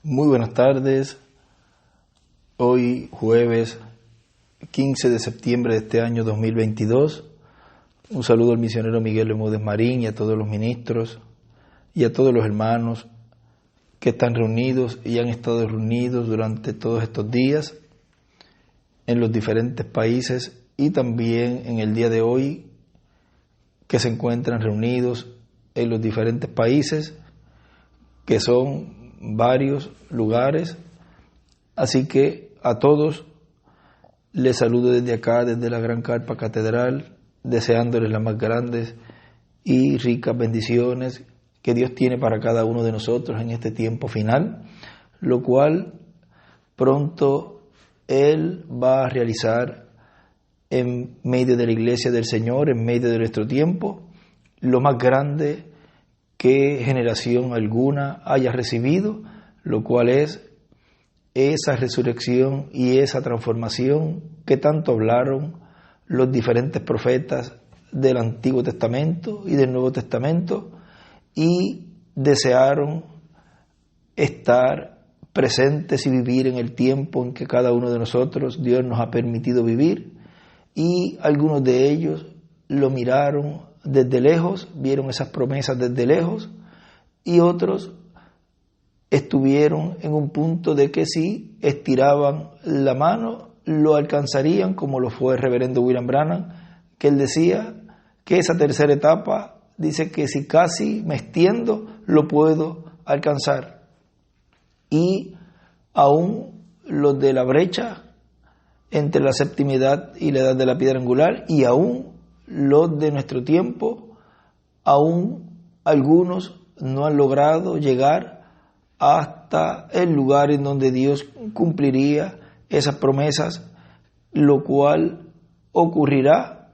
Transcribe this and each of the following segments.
Muy buenas tardes. Hoy jueves 15 de septiembre de este año 2022. Un saludo al misionero Miguel Bermúdez Marín y a todos los ministros y a todos los hermanos que están reunidos y han estado reunidos durante todos estos días en los diferentes países y también en el día de hoy que se encuentran reunidos en los diferentes países, que son varios lugares. Así que a todos les saludo desde acá, desde la Gran Carpa Catedral, deseándoles las más grandes y ricas bendiciones que Dios tiene para cada uno de nosotros en este tiempo final, lo cual pronto Él va a realizar en medio de la iglesia del Señor, en medio de nuestro tiempo, lo más grande que generación alguna haya recibido, lo cual es esa resurrección y esa transformación que tanto hablaron los diferentes profetas del Antiguo Testamento y del Nuevo Testamento y desearon estar presentes y vivir en el tiempo en que cada uno de nosotros Dios nos ha permitido vivir, y algunos de ellos lo miraron desde lejos, vieron esas promesas desde lejos, y otros estuvieron en un punto de que si estiraban la mano lo alcanzarían, como lo fue el reverendo William Branham, que él decía que esa tercera etapa, dice que si casi me extiendo lo puedo alcanzar. Y aún los de la brecha entre la séptima edad y la edad de la piedra angular, y aún los de nuestro tiempo, aún algunos no han logrado llegar hasta el lugar en donde Dios cumpliría esas promesas, lo cual ocurrirá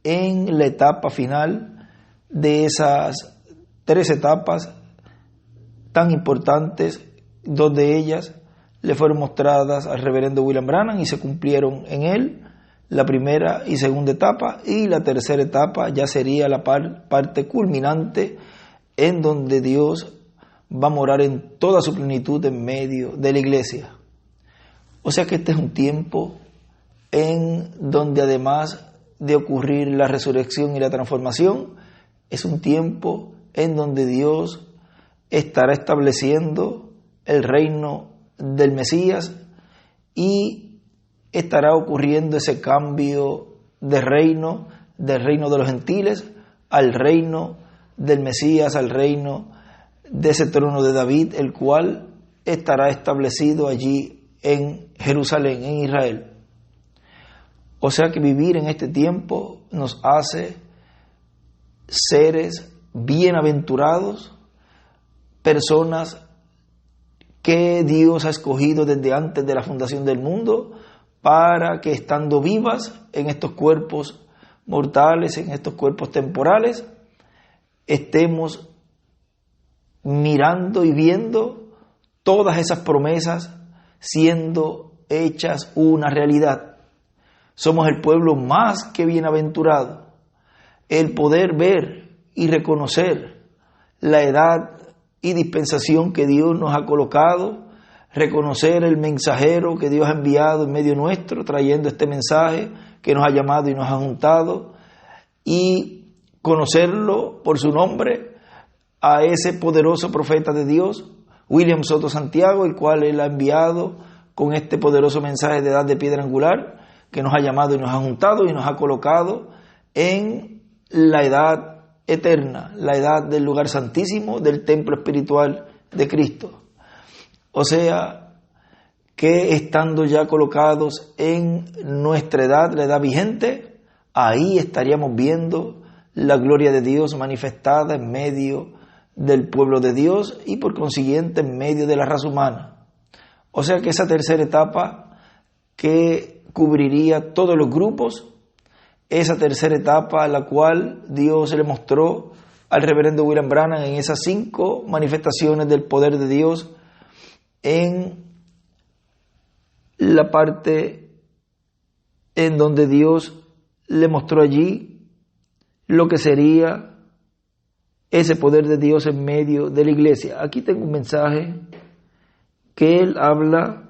en la etapa final de esas 3 etapas tan importantes, 2 de ellas le fueron mostradas al reverendo William Branham y se cumplieron en él, la primera y segunda etapa, y la tercera etapa ya sería la parte culminante en donde Dios va a morar en toda su plenitud en medio de la iglesia. O sea que este es un tiempo en donde, además de ocurrir la resurrección y la transformación, es un tiempo en donde Dios estará estableciendo el reino del Mesías y estará ocurriendo ese cambio de reino, del reino de los gentiles al reino del Mesías, al reino de ese trono de David, el cual estará establecido allí en Jerusalén, en Israel. O sea que vivir en este tiempo nos hace seres bienaventurados, personas que Dios ha escogido desde antes de la fundación del mundo para que, estando vivas en estos cuerpos mortales, en estos cuerpos temporales, estemos mirando y viendo todas esas promesas siendo hechas una realidad. Somos el pueblo más que bienaventurado. El poder ver y reconocer la edad y dispensación que Dios nos ha colocado, reconocer el mensajero que Dios ha enviado en medio nuestro, trayendo este mensaje que nos ha llamado y nos ha juntado, y conocerlo por su nombre, a ese poderoso profeta de Dios, William Soto Santiago, el cual Él ha enviado con este poderoso mensaje de edad de piedra angular, que nos ha llamado y nos ha juntado y nos ha colocado en la edad eterna, la edad del lugar santísimo, del templo espiritual de Cristo. O sea que, estando ya colocados en nuestra edad, la edad vigente, ahí estaríamos viendo la gloria de Dios manifestada en medio del pueblo de Dios y por consiguiente en medio de la raza humana. O sea que esa tercera etapa que cubriría todos los grupos, esa tercera etapa a la cual Dios le mostró al reverendo William Branham en esas 5 manifestaciones del poder de Dios, en la parte en donde Dios le mostró allí lo que sería ese poder de Dios en medio de la iglesia. Aquí tengo un mensaje que él habla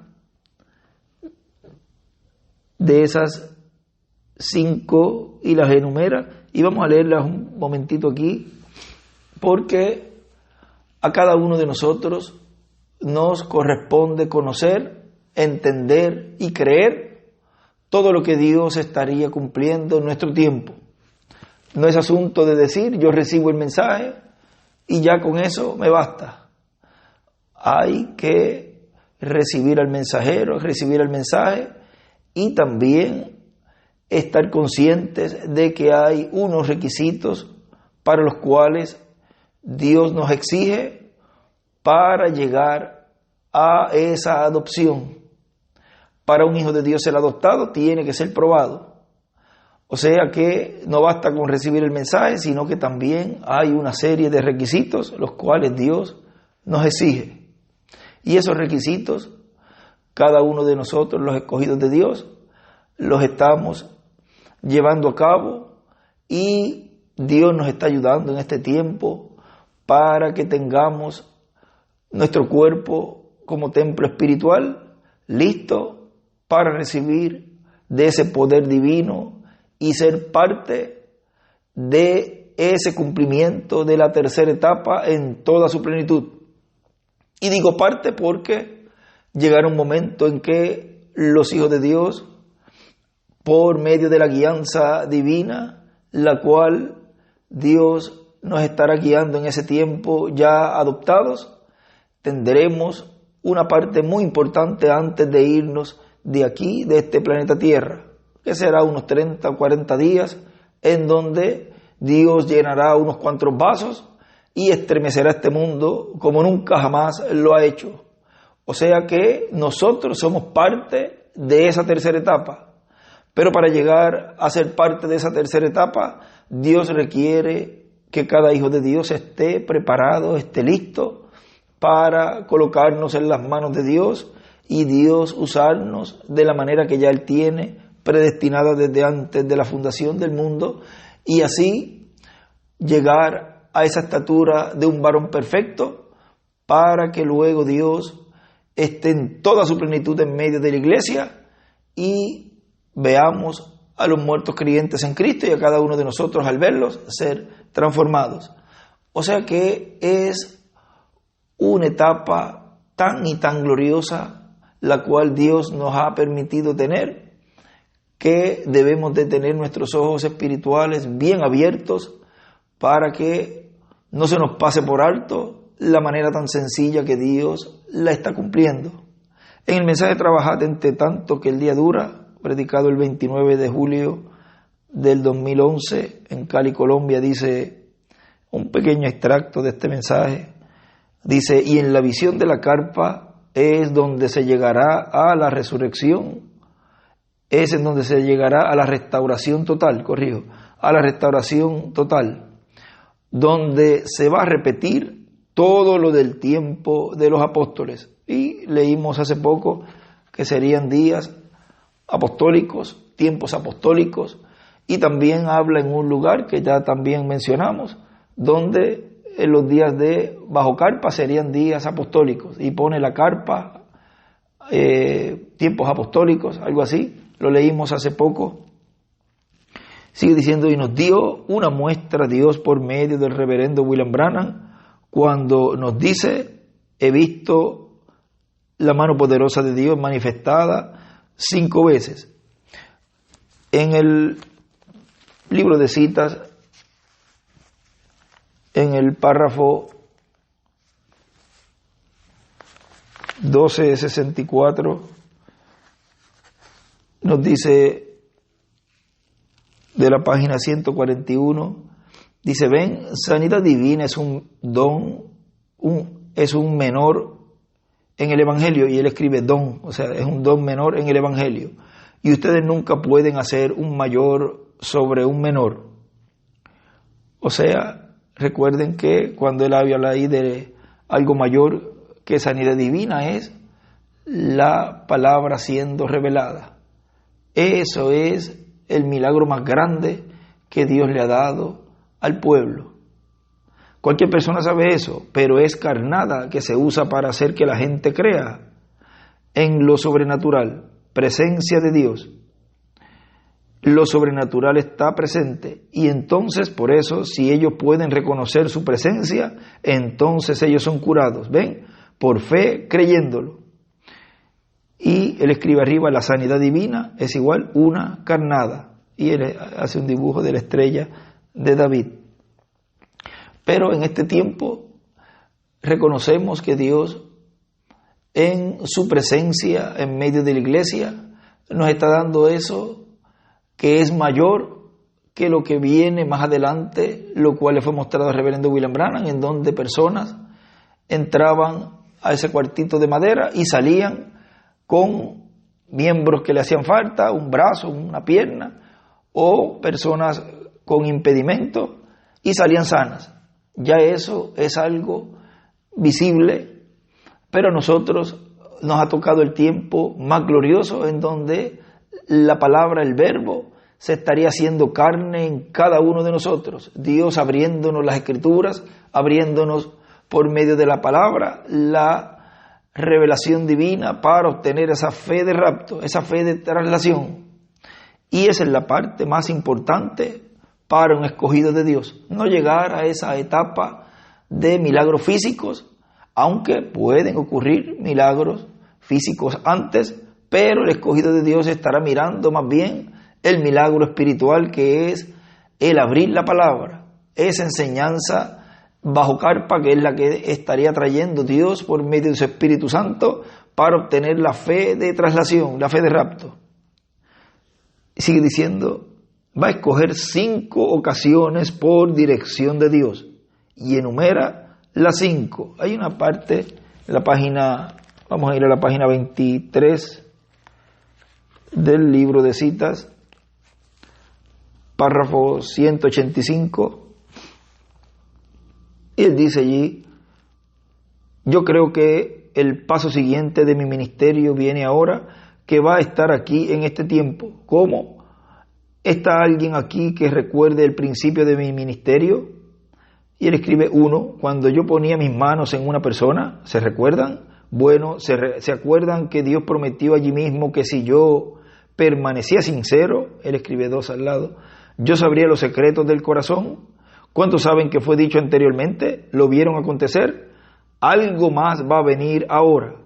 de esas 5 y las enumera, y vamos a leerlas un momentito aquí, porque a cada uno de nosotros nos corresponde conocer, entender y creer todo lo que Dios estaría cumpliendo en nuestro tiempo. No es asunto de decir, yo recibo el mensaje y ya con eso me basta. Hay que recibir al mensajero, recibir el mensaje y también estar conscientes de que hay unos requisitos para los cuales Dios nos exige para llegar a esa adopción. Para un hijo de Dios ser adoptado tiene que ser probado. O sea que no basta con recibir el mensaje, sino que también hay una serie de requisitos los cuales Dios nos exige. Y esos requisitos, cada uno de nosotros, los escogidos de Dios, los estamos llevando a cabo y Dios nos está ayudando en este tiempo para que tengamos nuestro cuerpo como templo espiritual listo para recibir de ese poder divino y ser parte de ese cumplimiento de la tercera etapa en toda su plenitud. Y digo parte porque llegará un momento en que los hijos de Dios, por medio de la guianza divina, la cual Dios nos estará guiando en ese tiempo ya adoptados, tendremos una parte muy importante antes de irnos de aquí, de este planeta Tierra, que será unos 30 o 40 días, en donde Dios llenará unos cuantos vasos y estremecerá este mundo como nunca jamás lo ha hecho. O sea que nosotros somos parte de esa tercera etapa. Pero para llegar a ser parte de esa tercera etapa, Dios requiere que cada hijo de Dios esté preparado, esté listo para colocarnos en las manos de Dios y Dios usarnos de la manera que ya Él tiene predestinada desde antes de la fundación del mundo, y así llegar a esa estatura de un varón perfecto para que luego Dios esté en toda su plenitud en medio de la iglesia y veamos a los muertos creyentes en Cristo y a cada uno de nosotros al verlos ser transformados. O sea que es una etapa tan y tan gloriosa la cual Dios nos ha permitido tener, que debemos de tener nuestros ojos espirituales bien abiertos para que no se nos pase por alto la manera tan sencilla que Dios la está cumpliendo. En el mensaje Trabajad entre tanto que el día dura, predicado el 29 de julio del 2011 en Cali, Colombia, dice un pequeño extracto de este mensaje. Dice, y en la visión de la carpa es donde se llegará a la resurrección, es en donde se llegará a la restauración total, a la restauración total, donde se va a repetir todo lo del tiempo de los apóstoles. Y leímos hace poco que serían días apostólicos, tiempos apostólicos, y también habla en un lugar que ya también mencionamos, donde en los días de bajo carpa serían días apostólicos, y pone la carpa, tiempos apostólicos, algo así, lo leímos hace poco. Sigue diciendo, y nos dio una muestra Dios por medio del reverendo William Branham, cuando nos dice, he visto la mano poderosa de Dios manifestada 5 veces. En el libro de citas, en el párrafo 1264, nos dice, de la página 141, dice, ven, sanidad divina es un don, es un menor en el Evangelio, y él escribe don, o sea, es un don menor en el Evangelio, y ustedes nunca pueden hacer un mayor sobre un menor. O sea, recuerden que cuando él habla ahí de algo mayor que sanidad divina es la palabra siendo revelada. Eso es el milagro más grande que Dios le ha dado al pueblo. Cualquier persona sabe eso, pero es carnada que se usa para hacer que la gente crea. en lo sobrenatural, presencia de Dios. Lo sobrenatural está presente y entonces por eso si ellos pueden reconocer su presencia, entonces ellos son curados, ¿ven? Por fe creyéndolo. Y él escribe arriba, la sanidad divina es igual una carnada, y él hace un dibujo de la estrella de David. Pero en este tiempo reconocemos que Dios en su presencia en medio de la iglesia nos está dando eso que es mayor que lo que viene más adelante, lo cual le fue mostrado al reverendo William Branham, en donde personas entraban a ese cuartito de madera y salían con miembros que le hacían falta, un brazo, una pierna, o personas con impedimento y salían sanas. Ya eso es algo visible, pero a nosotros nos ha tocado el tiempo más glorioso en donde la palabra, el verbo, se estaría haciendo carne en cada uno de nosotros. Dios abriéndonos las escrituras, abriéndonos por medio de la palabra, la revelación divina para obtener esa fe de rapto, esa fe de traslación. Y esa es la parte más importante para un escogido de Dios. No llegar a esa etapa de milagros físicos, aunque pueden ocurrir milagros físicos antes, pero el escogido de Dios estará mirando más bien el milagro espiritual, que es el abrir la palabra, esa enseñanza bajo carpa, que es la que estaría trayendo Dios por medio de su Espíritu Santo para obtener la fe de traslación, la fe de rapto. Sigue diciendo, va a escoger 5 ocasiones por dirección de Dios y enumera las 5. Hay una parte en la página, vamos a ir a la página 23 del libro de citas, párrafo 185, y él dice allí, yo creo que el paso siguiente de mi ministerio viene ahora, que va a estar aquí en este tiempo. ¿Cómo? ¿Está alguien aquí que recuerde el principio de mi ministerio? Y él escribe 1, cuando yo ponía mis manos en una persona, ¿se recuerdan? Bueno, ¿se acuerdan que Dios prometió allí mismo que si yo permanecía sincero? Él escribe 2 al lado, yo sabría los secretos del corazón. ¿Cuántos saben que fue dicho anteriormente? ¿Lo vieron acontecer? Algo más va a venir ahora,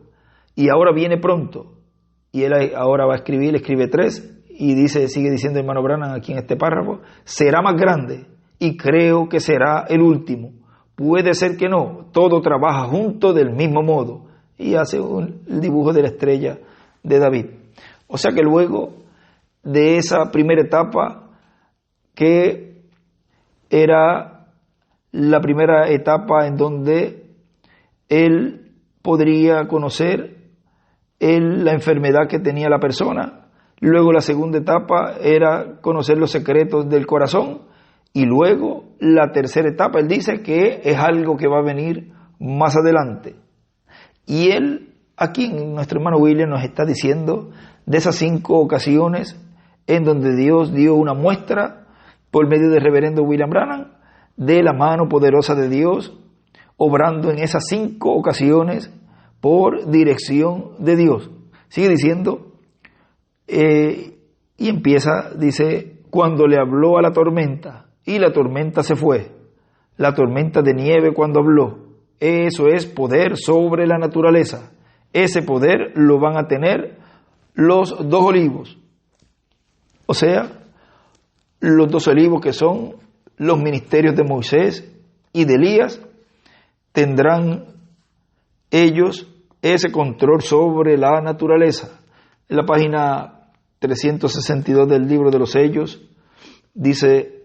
y ahora viene pronto. Y él ahora va a escribir, escribe 3, y dice, sigue diciendo el hermano Branham aquí en este párrafo, será más grande, y creo que será el último. Puede ser que no, todo trabaja junto del mismo modo. Y hace el dibujo de la estrella de David. O sea que luego de esa primera etapa, que era la primera etapa en donde él podría conocer la enfermedad que tenía la persona, luego la segunda etapa era conocer los secretos del corazón, y luego la tercera etapa, él dice que es algo que va a venir más adelante. Y él, aquí nuestro hermano William nos está diciendo de esas 5 ocasiones en donde Dios dio una muestra por medio del reverendo William Branham de la mano poderosa de Dios, obrando en esas 5 ocasiones por dirección de Dios. Sigue diciendo, y empieza, dice, cuando le habló a la tormenta, y la tormenta se fue, la tormenta de nieve cuando habló, eso es poder sobre la naturaleza. Ese poder lo van a tener los 2 olivos, o sea, los 2 olivos que son los ministerios de Moisés y de Elías, tendrán ellos ese control sobre la naturaleza. En la página 362 del libro de los sellos dice,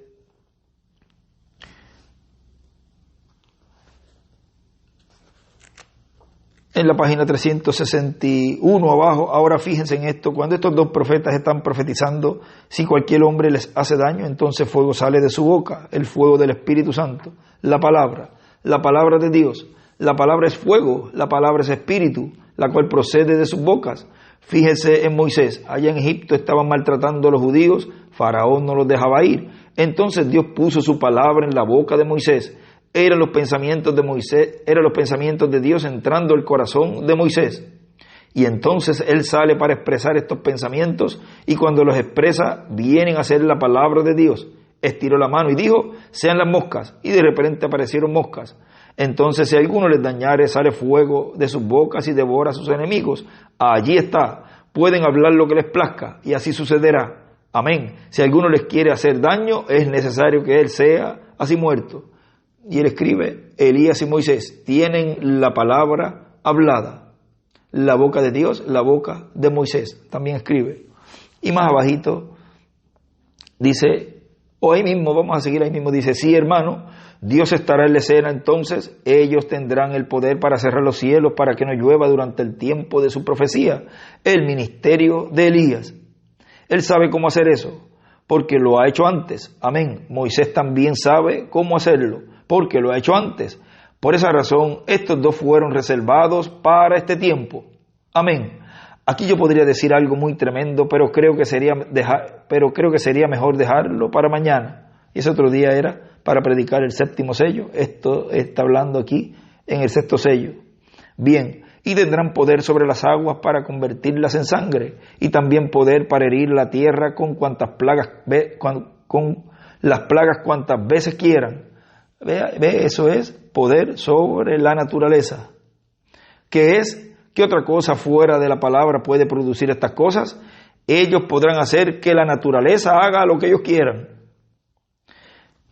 en la página 361 abajo, ahora fíjense en esto, cuando estos 2 profetas están profetizando, si cualquier hombre les hace daño, entonces fuego sale de su boca, el fuego del Espíritu Santo, la palabra de Dios. La palabra es fuego, la palabra es espíritu, la cual procede de sus bocas. Fíjese en Moisés, allá en Egipto estaban maltratando a los judíos, Faraón no los dejaba ir. Entonces Dios puso su palabra en la boca de Moisés. Eran los pensamientos de Moisés, eran los pensamientos de Dios entrando al corazón de Moisés. Y entonces él sale para expresar estos pensamientos, y cuando los expresa vienen a ser la palabra de Dios. Estiró la mano y dijo: sean las moscas, y de repente aparecieron moscas. Entonces si alguno les dañare, sale fuego de sus bocas y devora a sus enemigos. Allí está, pueden hablar lo que les plazca, y así sucederá. Amén. Si alguno les quiere hacer daño, es necesario que él sea así muerto. Y él escribe: Elías y Moisés tienen la palabra hablada. La boca de Dios, la boca de Moisés. También escribe. Y más abajito dice, o ahí mismo, vamos a seguir ahí mismo, dice: sí, hermano, Dios estará en la escena, entonces ellos tendrán el poder para cerrar los cielos, para que no llueva durante el tiempo de su profecía. El ministerio de Elías. Él sabe cómo hacer eso, porque lo ha hecho antes. Amén. Moisés también sabe cómo hacerlo, porque lo ha hecho antes. Por esa razón, estos dos fueron reservados para este tiempo. Amén. Aquí yo podría decir algo muy tremendo, pero creo que sería mejor dejarlo para mañana. Y ese otro día era para predicar el séptimo sello. Esto está hablando aquí en el sexto sello. Bien, y tendrán poder sobre las aguas para convertirlas en sangre, y también poder para herir la tierra con cuantas plagas, con las plagas cuantas veces quieran. Ve, eso es poder sobre la naturaleza. ¿Qué es? ¿Qué otra cosa fuera de la palabra puede producir estas cosas? Ellos podrán hacer que la naturaleza haga lo que ellos quieran.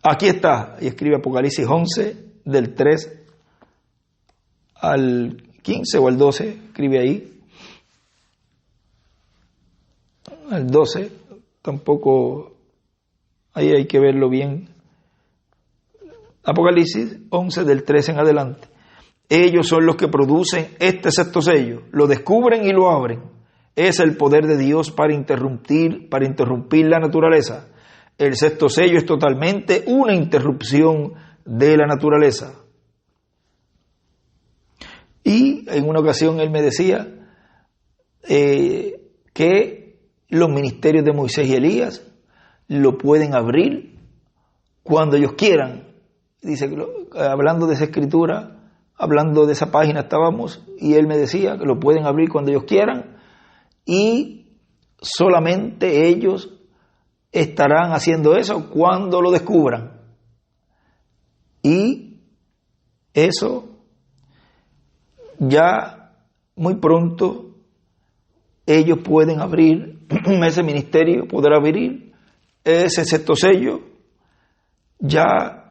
Aquí está, y escribe Apocalipsis 11, del 3 al 15 o al 12, escribe ahí. Al 12, tampoco, ahí hay que verlo bien. Apocalipsis 11, del 13 en adelante. Ellos son los que producen este sexto sello, lo descubren y lo abren. Es el poder de Dios para interrumpir la naturaleza. El sexto sello es totalmente una interrupción de la naturaleza. Y en una ocasión él me decía que los ministerios de Moisés y Elías lo pueden abrir cuando ellos quieran. Dice, hablando de esa escritura, hablando de esa página estábamos, y él me decía que lo pueden abrir cuando ellos quieran, y solamente ellos estarán haciendo eso cuando lo descubran. Y eso ya muy pronto ellos pueden abrir ese ministerio, poder abrir ese sexto sello ya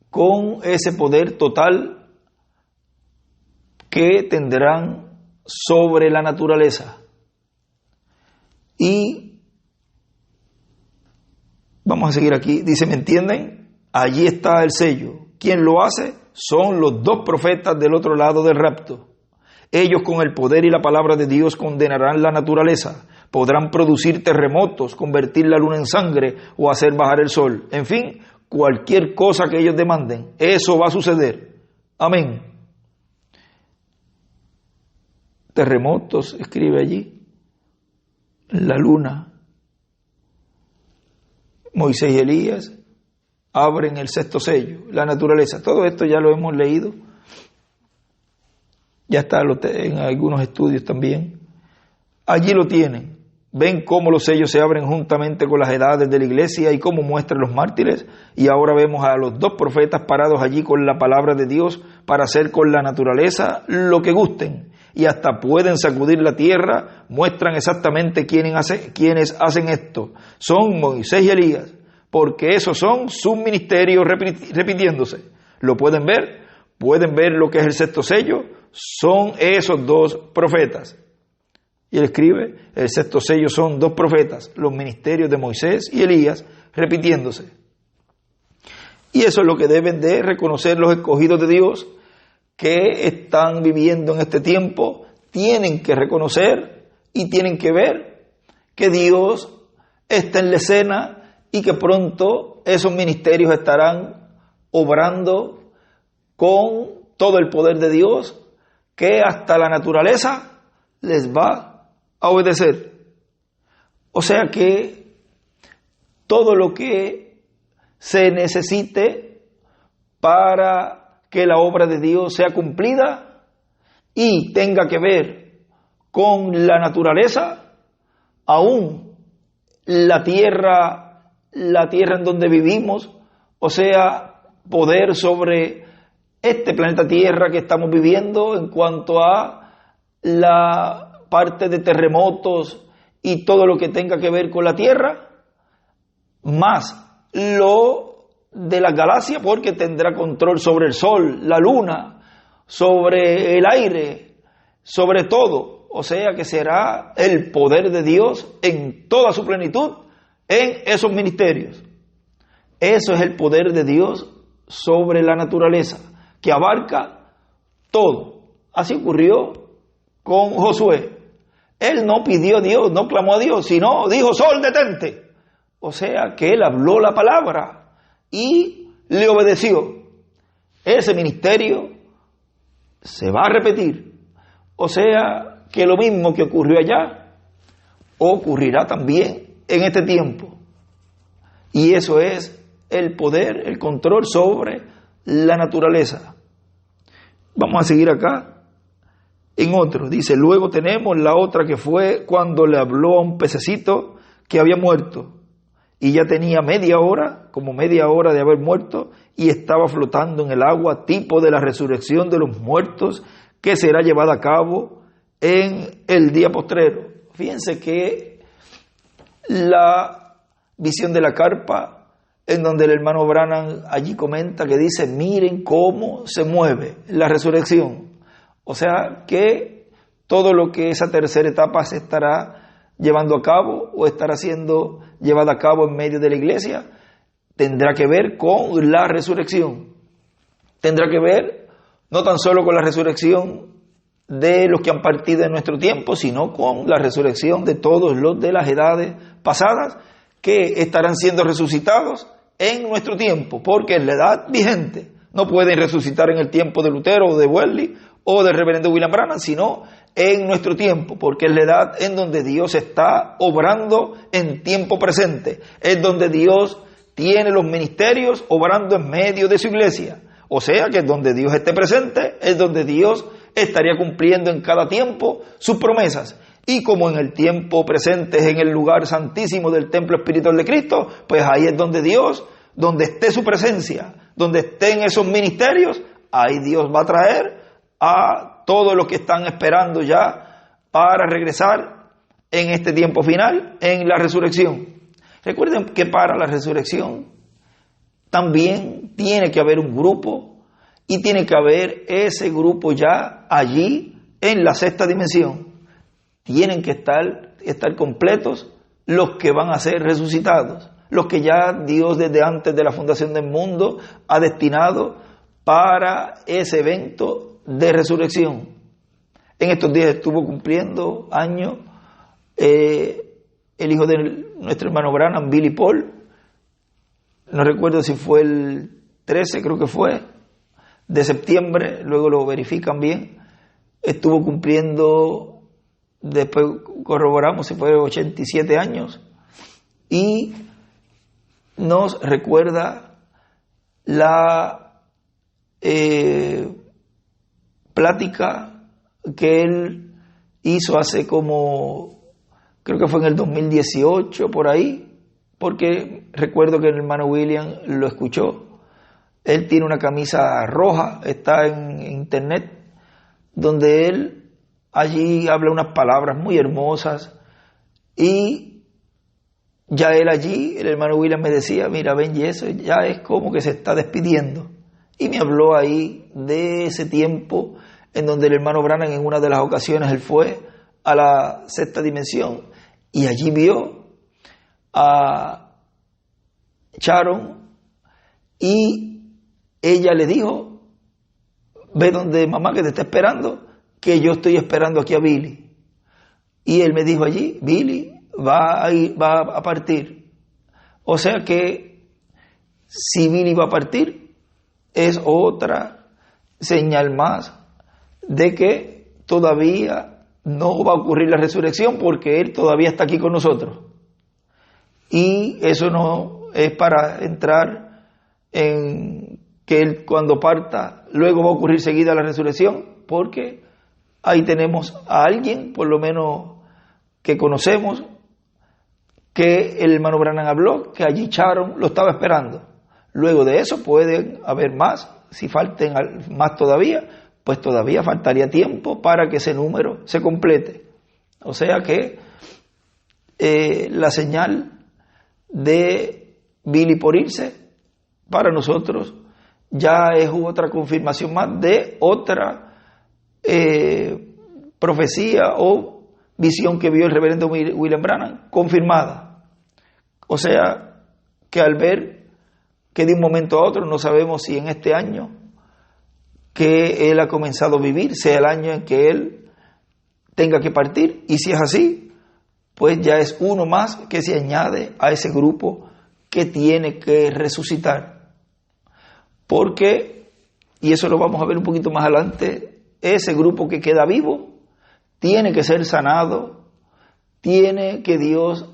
con ese poder total que tendrán sobre la naturaleza. Y vamos a seguir aquí. Dice, ¿me entienden? Allí está el sello. ¿Quién lo hace? Son los dos profetas del otro lado del rapto. Ellos con el poder y la palabra de Dios condenarán la naturaleza. Podrán producir terremotos, convertir la luna en sangre o hacer bajar el sol. En fin, cualquier cosa que ellos demanden, eso va a suceder. Amén. Terremotos, escribe allí. La luna. Moisés y Elías abren el sexto sello, la naturaleza. Todo esto ya lo hemos leído. Ya está en algunos estudios también. Allí lo tienen. Ven cómo los sellos se abren juntamente con las edades de la iglesia y cómo muestran los mártires. Y ahora vemos a los dos profetas parados allí con la palabra de Dios para hacer con la naturaleza lo que gusten. Y hasta pueden sacudir la tierra. Muestran exactamente quiénes hacen esto. Son Moisés y Elías, porque esos son sus ministerios repitiéndose. ¿Lo pueden ver? ¿Pueden ver lo que es el sexto sello? Son esos dos profetas. Y él escribe, el sexto sello son dos profetas, los ministerios de Moisés y Elías, repitiéndose. Y eso es lo que deben de reconocer los escogidos de Dios que están viviendo en este tiempo. Tienen que reconocer y tienen que ver que Dios está en la escena y que pronto esos ministerios estarán obrando con todo el poder de Dios, que hasta la naturaleza les va a obedecer. O sea que todo lo que se necesite para que la obra de Dios sea cumplida y tenga que ver con la naturaleza, aún la tierra en donde vivimos, o sea, poder sobre este planeta Tierra que estamos viviendo en cuanto a la parte de terremotos y todo lo que tenga que ver con la Tierra, más lo de las galaxias, porque tendrá control sobre el Sol, la Luna, sobre el aire, sobre todo. O sea que será el poder de Dios en toda su plenitud en esos ministerios. Eso es el poder de Dios sobre la naturaleza, que abarca todo. Así ocurrió con Josué. Él no pidió a Dios, no clamó a Dios, sino dijo: sol, detente. O sea que él habló la palabra y le obedeció. Ese ministerio se va a repetir. O sea que lo mismo que ocurrió allá ocurrirá también en este tiempo. Y eso es el poder, el control sobre la naturaleza. Vamos a seguir acá en otro. Dice: luego tenemos la otra, que fue cuando le habló a un pececito que había muerto y ya tenía como media hora de haber muerto, y estaba flotando en el agua, tipo de la resurrección de los muertos que será llevada a cabo en el día postrero. Fíjense que la visión de la carpa, en donde el hermano Branham allí comenta, que dice: miren cómo se mueve la resurrección. O sea que todo lo que esa tercera etapa se estará llevando a cabo o estará siendo llevada a cabo en medio de la iglesia tendrá que ver con la resurrección. Tendrá que ver no tan solo con la resurrección de los que han partido en nuestro tiempo, sino con la resurrección de todos los de las edades pasadas que estarán siendo resucitados en nuestro tiempo, porque en la edad vigente no pueden resucitar en el tiempo de Lutero o de Wesley o del reverendo William Branham, sino en nuestro tiempo, porque es la edad en donde Dios está obrando en tiempo presente, es donde Dios tiene los ministerios obrando en medio de su iglesia. O sea que donde Dios esté presente es donde Dios estaría cumpliendo en cada tiempo sus promesas. Y como en el tiempo presente es en el lugar santísimo del templo espiritual de Cristo, pues ahí es donde Dios, donde esté su presencia, donde estén esos ministerios, ahí Dios va a traer a todos los que están esperando ya para regresar en este tiempo final, en la resurrección. Recuerden que para la resurrección también tiene que haber un grupo, y tiene que haber ese grupo ya allí en la sexta dimensión. Tienen que estar completos los que van a ser resucitados, los que ya Dios desde antes de la fundación del mundo ha destinado para ese evento de resurrección. En estos días estuvo cumpliendo años el hijo de nuestro hermano Branham, Billy Paul. No recuerdo si fue el 13, creo que fue, de septiembre, luego lo verifican bien. Estuvo cumpliendo, después corroboramos si fue 87 años, y nos recuerda la plática que él hizo hace como, creo que fue en el 2018 por ahí, porque recuerdo que el hermano William lo escuchó. Él tiene una camisa roja, está en internet, donde él allí habla unas palabras muy hermosas, y ya él allí, el hermano William me decía: mira, Benji, eso ya es como que se está despidiendo. Y me habló ahí de ese tiempo en donde el hermano Branham, en una de las ocasiones, él fue a la sexta dimensión y allí vio a Sharon, y ella le dijo: ve donde mamá, que te está esperando, que yo estoy esperando aquí a Billy. Y él me dijo allí: Billy va a partir. O sea que si Billy va a partir, es otra señal más de que todavía no va a ocurrir la resurrección, porque él todavía está aquí con nosotros. Y eso no es para entrar en que él, cuando parta, luego va a ocurrir seguida la resurrección, porque ahí tenemos a alguien, por lo menos que conocemos, que el hermano Branham habló, que allí Sharon lo estaba esperando. Luego de eso pueden haber más, si falten más todavía, pues todavía faltaría tiempo para que ese número se complete. O sea que la señal de Billy por irse, para nosotros ya es otra confirmación más de otra profecía o visión que vio el reverendo William Branham, confirmada. O sea que al ver que de un momento a otro, no sabemos si en este año que él ha comenzado a vivir sea el año en que él tenga que partir, y si es así, pues ya es uno más que se añade a ese grupo que tiene que resucitar. Porque, y eso lo vamos a ver un poquito más adelante, ese grupo que queda vivo tiene que ser sanado, tiene que Dios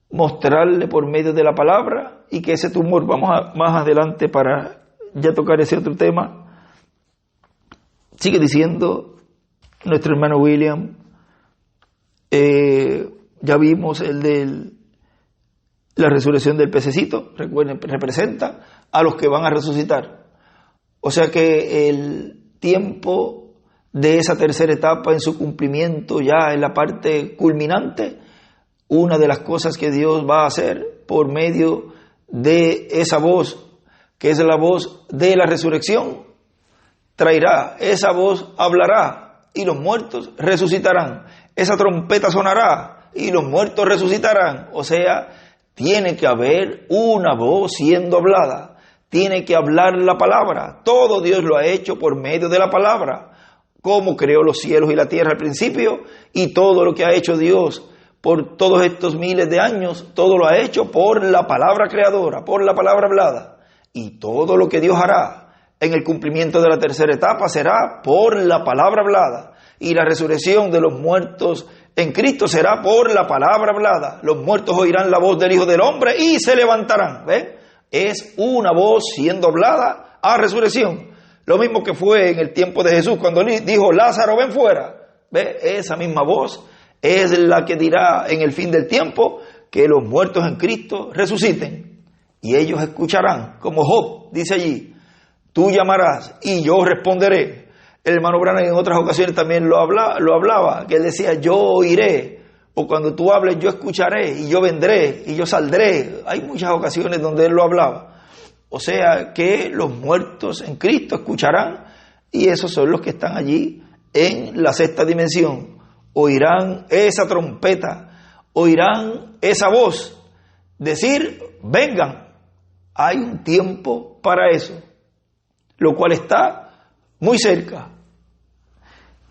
mostrarle por medio de la palabra, y que ese tumor, más adelante para ya tocar ese otro tema, sigue diciendo nuestro hermano William, ya vimos el de la resurrección del pececito, recuerden, representa a los que van a resucitar. O sea que el tiempo de esa tercera etapa en su cumplimiento, ya en la parte culminante, una de las cosas que Dios va a hacer por medio de esa voz, que es la voz de la resurrección, traerá, esa voz hablará y los muertos resucitarán, esa trompeta sonará y los muertos resucitarán. O sea, tiene que haber una voz siendo hablada, tiene que hablar la palabra. Todo Dios lo ha hecho por medio de la palabra, como creó los cielos y la tierra al principio, y todo lo que ha hecho Dios por todos estos miles de años, todo lo ha hecho por la palabra creadora, por la palabra hablada. Y todo lo que Dios hará en el cumplimiento de la tercera etapa será por la palabra hablada. Y la resurrección de los muertos en Cristo será por la palabra hablada. Los muertos oirán la voz del Hijo del Hombre y se levantarán. ¿Ven? Es una voz siendo hablada a resurrección. Lo mismo que fue en el tiempo de Jesús, cuando dijo, Lázaro, ven fuera. ¿Ve? Esa misma voz es la que dirá en el fin del tiempo que los muertos en Cristo resuciten. Y ellos escucharán, como Job dice allí, tú llamarás y yo responderé. El hermano Branham en otras ocasiones también lo hablaba, que él decía, yo oiré, o cuando tú hables yo escucharé, y yo vendré, y yo saldré. Hay muchas ocasiones donde él lo hablaba. O sea que los muertos en Cristo escucharán, y esos son los que están allí en la sexta dimensión. Oirán esa trompeta, oirán esa voz, decir, vengan. Hay un tiempo para eso, lo cual está muy cerca.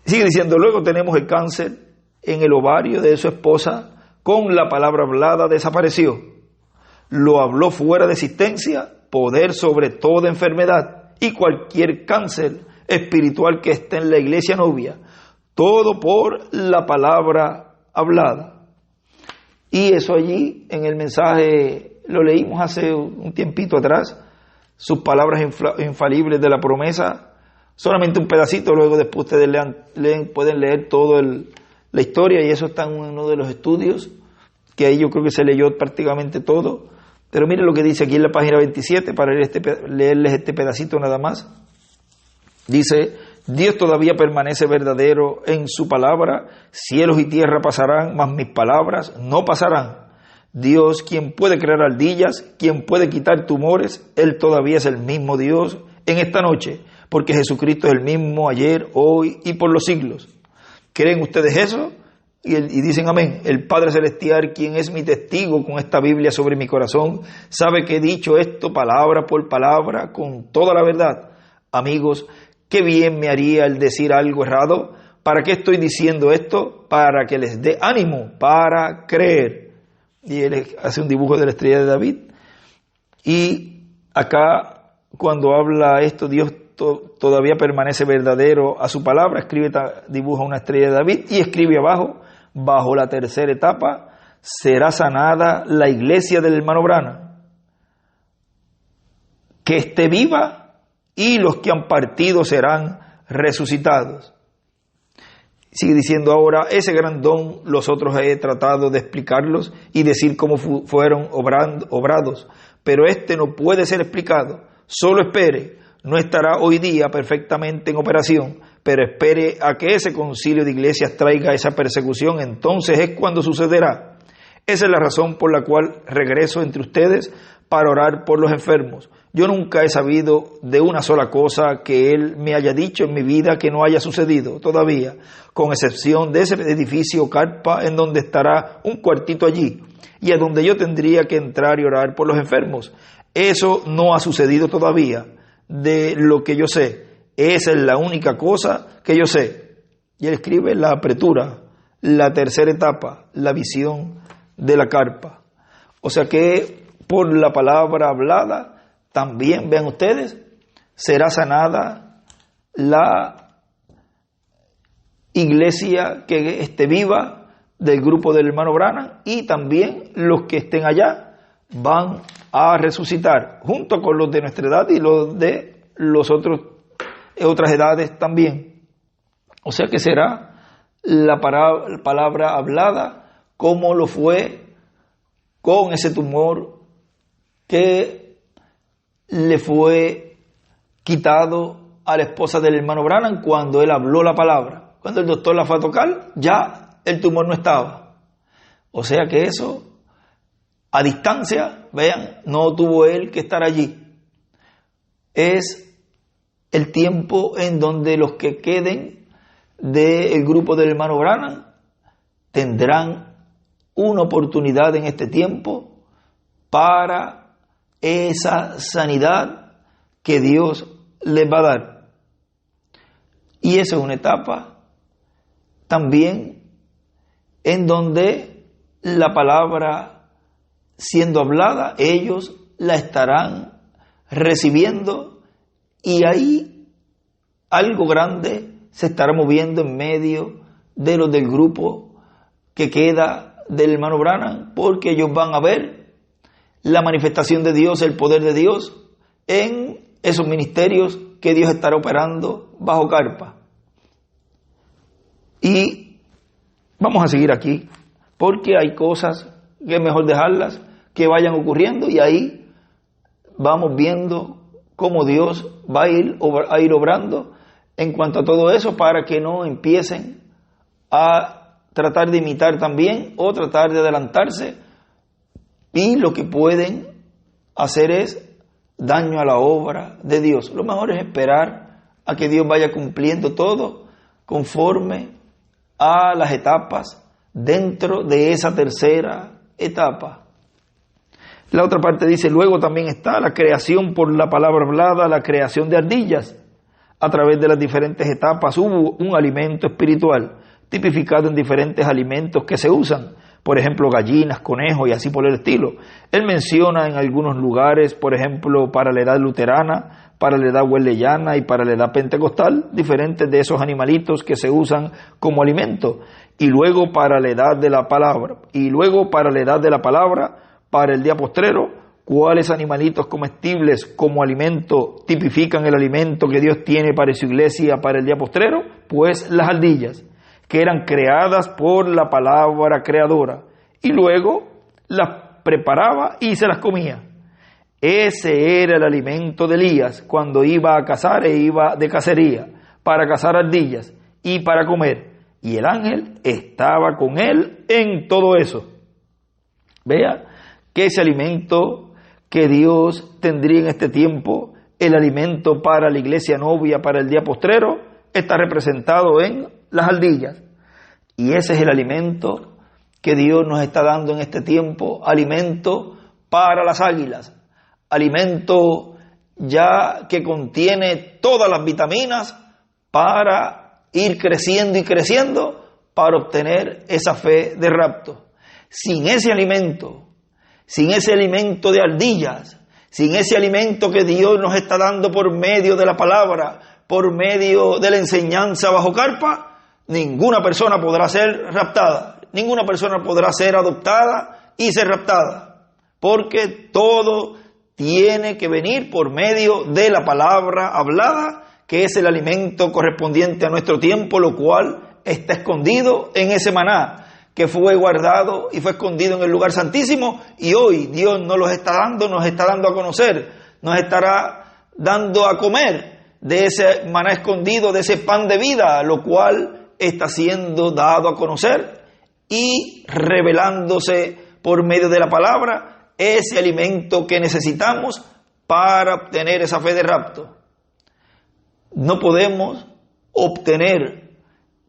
Sigue diciendo, luego tenemos el cáncer en el ovario de su esposa, con la palabra hablada desapareció. Lo habló fuera de existencia, poder sobre toda enfermedad y cualquier cáncer espiritual que esté en la iglesia novia. Todo por la palabra hablada. Y eso allí en el mensaje lo leímos hace un tiempito atrás, sus palabras infalibles de la promesa, solamente un pedacito, luego después ustedes pueden leer toda la historia, y eso está en uno de los estudios, que ahí yo creo que se leyó prácticamente todo. Pero miren lo que dice aquí en la página 27, para leerles este pedacito nada más. Dice, Dios todavía permanece verdadero en su palabra, cielos y tierra pasarán, mas mis palabras no pasarán. Dios, quien puede crear ardillas, quien puede quitar tumores, Él todavía es el mismo Dios en esta noche, porque Jesucristo es el mismo ayer, hoy y por los siglos. ¿Creen ustedes eso? Y dicen amén. El Padre Celestial, quien es mi testigo con esta Biblia sobre mi corazón, sabe que he dicho esto palabra por palabra con toda la verdad. Amigos, qué bien me haría el decir algo errado. ¿Para qué estoy diciendo esto? Para que les dé ánimo, para creer. Y él hace un dibujo de la estrella de David. Y acá, cuando habla esto, Dios todavía permanece verdadero a su palabra, dibuja una estrella de David y escribe abajo, bajo la tercera etapa, será sanada la iglesia del hermano Branham, que esté viva, y los que han partido serán resucitados. Sigue diciendo ahora, ese gran don los otros he tratado de explicarlos y decir cómo fueron obrados, pero este no puede ser explicado. Solo espere, no estará hoy día perfectamente en operación, pero espere a que ese concilio de iglesias traiga esa persecución, entonces es cuando sucederá. Esa es la razón por la cual regreso entre ustedes para orar por los enfermos. Yo nunca he sabido de una sola cosa que Él me haya dicho en mi vida que no haya sucedido todavía, con excepción de ese edificio carpa en donde estará un cuartito allí y a donde yo tendría que entrar y orar por los enfermos. Eso no ha sucedido todavía, de lo que yo sé. Esa es la única cosa que yo sé. Y él escribe la apertura, la tercera etapa, la visión de la carpa. O sea que por la palabra hablada, también, vean ustedes, será sanada la iglesia que esté viva del grupo del hermano Branham, y también los que estén allá van a resucitar junto con los de nuestra edad y los de otras edades también. O sea que será la palabra hablada como lo fue con ese tumor que le fue quitado a la esposa del hermano Branham cuando él habló la palabra. Cuando el doctor la fue a tocar, ya el tumor no estaba. O sea que eso, a distancia, vean, no tuvo él que estar allí. Es el tiempo en donde los que queden del grupo del hermano Branham tendrán una oportunidad en este tiempo para esa sanidad que Dios les va a dar. Y esa es una etapa también en donde la palabra siendo hablada, ellos la estarán recibiendo, y ahí algo grande se estará moviendo en medio de los del grupo que queda del hermano Branham, porque ellos van a ver la manifestación de Dios, el poder de Dios en esos ministerios que Dios estará operando bajo carpa. Y vamos a seguir aquí, porque hay cosas que es mejor dejarlas que vayan ocurriendo, y ahí vamos viendo cómo Dios va a ir obrando en cuanto a todo eso, para que no empiecen a tratar de imitar también o tratar de adelantarse, y lo que pueden hacer es daño a la obra de Dios. Lo mejor es esperar a que Dios vaya cumpliendo todo conforme a las etapas dentro de esa tercera etapa. La otra parte dice, luego también está la creación por la palabra hablada, la creación de ardillas. A través de las diferentes etapas hubo un alimento espiritual, tipificado en diferentes alimentos que se usan. Por ejemplo, gallinas, conejos y así por el estilo. Él menciona en algunos lugares, por ejemplo, para la edad luterana, para la edad wesleyana y para la edad pentecostal, diferentes de esos animalitos que se usan como alimento. Y luego para la edad de la palabra. Para el día postrero, ¿cuáles animalitos comestibles como alimento tipifican el alimento que Dios tiene para su iglesia para el día postrero? Pues las ardillas, que eran creadas por la palabra creadora, y luego las preparaba y se las comía. Ese era el alimento de Elías cuando iba a cazar e iba de cacería, para cazar ardillas y para comer, y el ángel estaba con él en todo eso. Vea que ese alimento que Dios tendría en este tiempo, el alimento para la iglesia novia para el día postrero, está representado en las ardillas. Y ese es el alimento que Dios nos está dando en este tiempo, alimento para las águilas, alimento ya que contiene todas las vitaminas para ir creciendo y creciendo, para obtener esa fe de rapto. Sin ese alimento de ardillas, sin ese alimento que Dios nos está dando por medio de la palabra, por medio de la enseñanza bajo carpa, ninguna persona podrá ser raptada, ninguna persona podrá ser adoptada y ser raptada, porque todo tiene que venir por medio de la palabra hablada, que es el alimento correspondiente a nuestro tiempo, lo cual está escondido en ese maná que fue guardado y fue escondido en el lugar santísimo, y hoy Dios nos los está dando, nos está dando a conocer, nos estará dando a comer de ese maná escondido, de ese pan de vida, lo cual está siendo dado a conocer y revelándose por medio de la palabra, ese alimento que necesitamos para obtener esa fe de rapto. No podemos obtener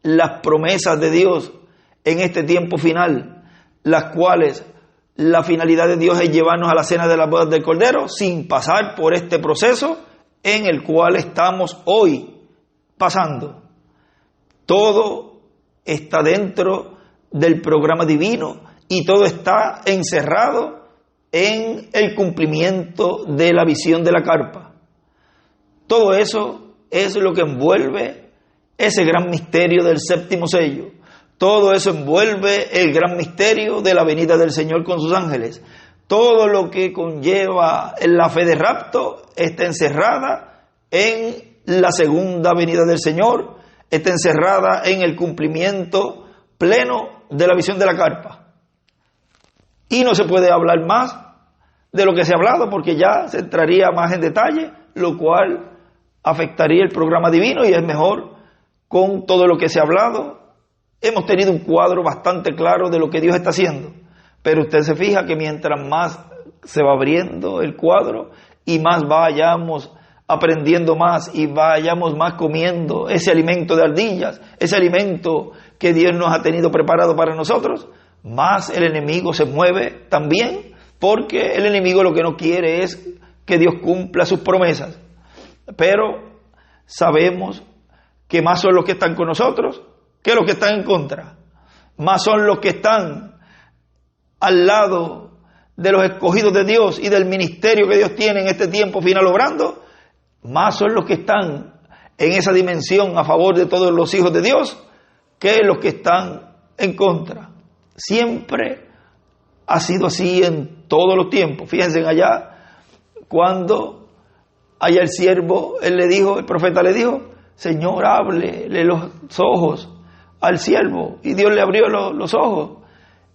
las promesas de Dios en este tiempo final, las cuales la finalidad de Dios es llevarnos a la cena de las bodas del Cordero, sin pasar por este proceso en el cual estamos hoy pasando. Todo está dentro del programa divino y todo está encerrado en el cumplimiento de la visión de la carpa. Todo eso es lo que envuelve ese gran misterio del séptimo sello. Todo eso envuelve el gran misterio de la venida del Señor con sus ángeles. Todo lo que conlleva la fe de rapto está encerrada en la segunda venida del Señor, está encerrada en el cumplimiento pleno de la visión de la carpa. Y no se puede hablar más de lo que se ha hablado, porque ya se entraría más en detalle, lo cual afectaría el programa divino, y es mejor con todo lo que se ha hablado. Hemos tenido un cuadro bastante claro de lo que Dios está haciendo, pero usted se fija que mientras más se va abriendo el cuadro y más vayamos aprendiendo más y vayamos más comiendo ese alimento de ardillas, ese alimento que Dios nos ha tenido preparado para nosotros, más el enemigo se mueve también, porque el enemigo lo que no quiere es que Dios cumpla sus promesas. Pero sabemos que más son los que están con nosotros que los que están en contra. Más son los que están al lado de los escogidos de Dios y del ministerio que Dios tiene en este tiempo final obrando. Más son los que están en esa dimensión a favor de todos los hijos de Dios que los que están en contra. Siempre ha sido así en todos los tiempos. Fíjense allá, cuando allá el siervo, el profeta le dijo: Señor, ábrele los ojos al siervo, y Dios le abrió los ojos,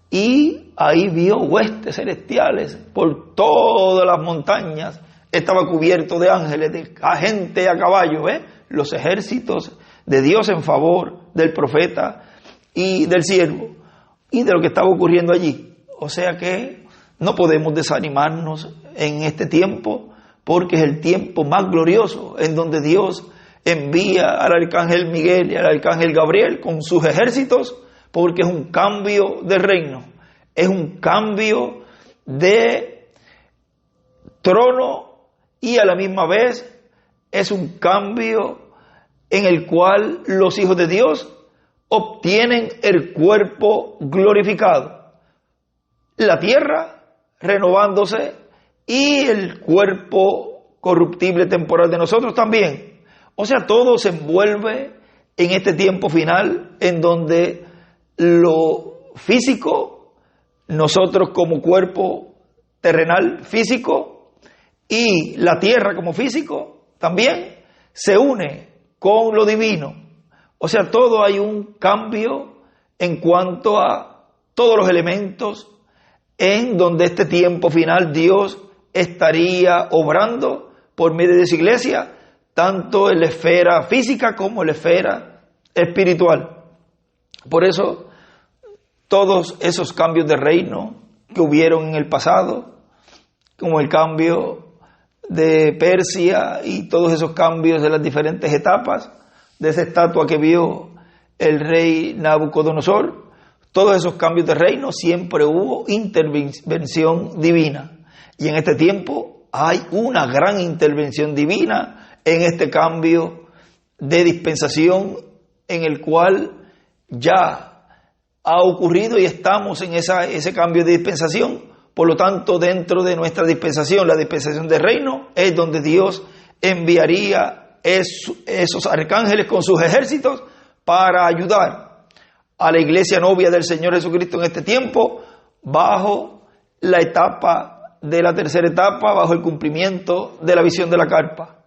y ahí vio huestes celestiales por todas las montañas, estaba cubierto de ángeles, de gente a caballo, los ejércitos de Dios en favor del profeta y del siervo, y de lo que estaba ocurriendo allí. O sea que no podemos desanimarnos en este tiempo, porque es el tiempo más glorioso en donde Dios envía al arcángel Miguel y al arcángel Gabriel con sus ejércitos, porque es un cambio de reino, es un cambio de trono, y a la misma vez es un cambio en el cual los hijos de Dios obtienen el cuerpo glorificado, la tierra renovándose y el cuerpo corruptible temporal de nosotros también. O sea, todo se envuelve en este tiempo final en donde lo físico, nosotros como cuerpo terrenal físico, y la tierra como físico también se une con lo divino. O sea, todo hay un cambio en cuanto a todos los elementos en donde este tiempo final Dios estaría obrando por medio de su iglesia, tanto en la esfera física como en la esfera espiritual. Por eso, todos esos cambios de reino que hubieron en el pasado, como el cambio de Persia y todos esos cambios de las diferentes etapas de esa estatua que vio el rey Nabucodonosor, todos esos cambios de reino, siempre hubo intervención divina. Y en este tiempo hay una gran intervención divina en este cambio de dispensación, en el cual ya ha ocurrido y estamos en ese cambio de dispensación. Por lo tanto, dentro de nuestra dispensación, la dispensación del reino, es donde Dios enviaría esos arcángeles con sus ejércitos para ayudar a la iglesia novia del Señor Jesucristo en este tiempo, bajo la etapa de la tercera etapa, bajo el cumplimiento de la visión de la carpa.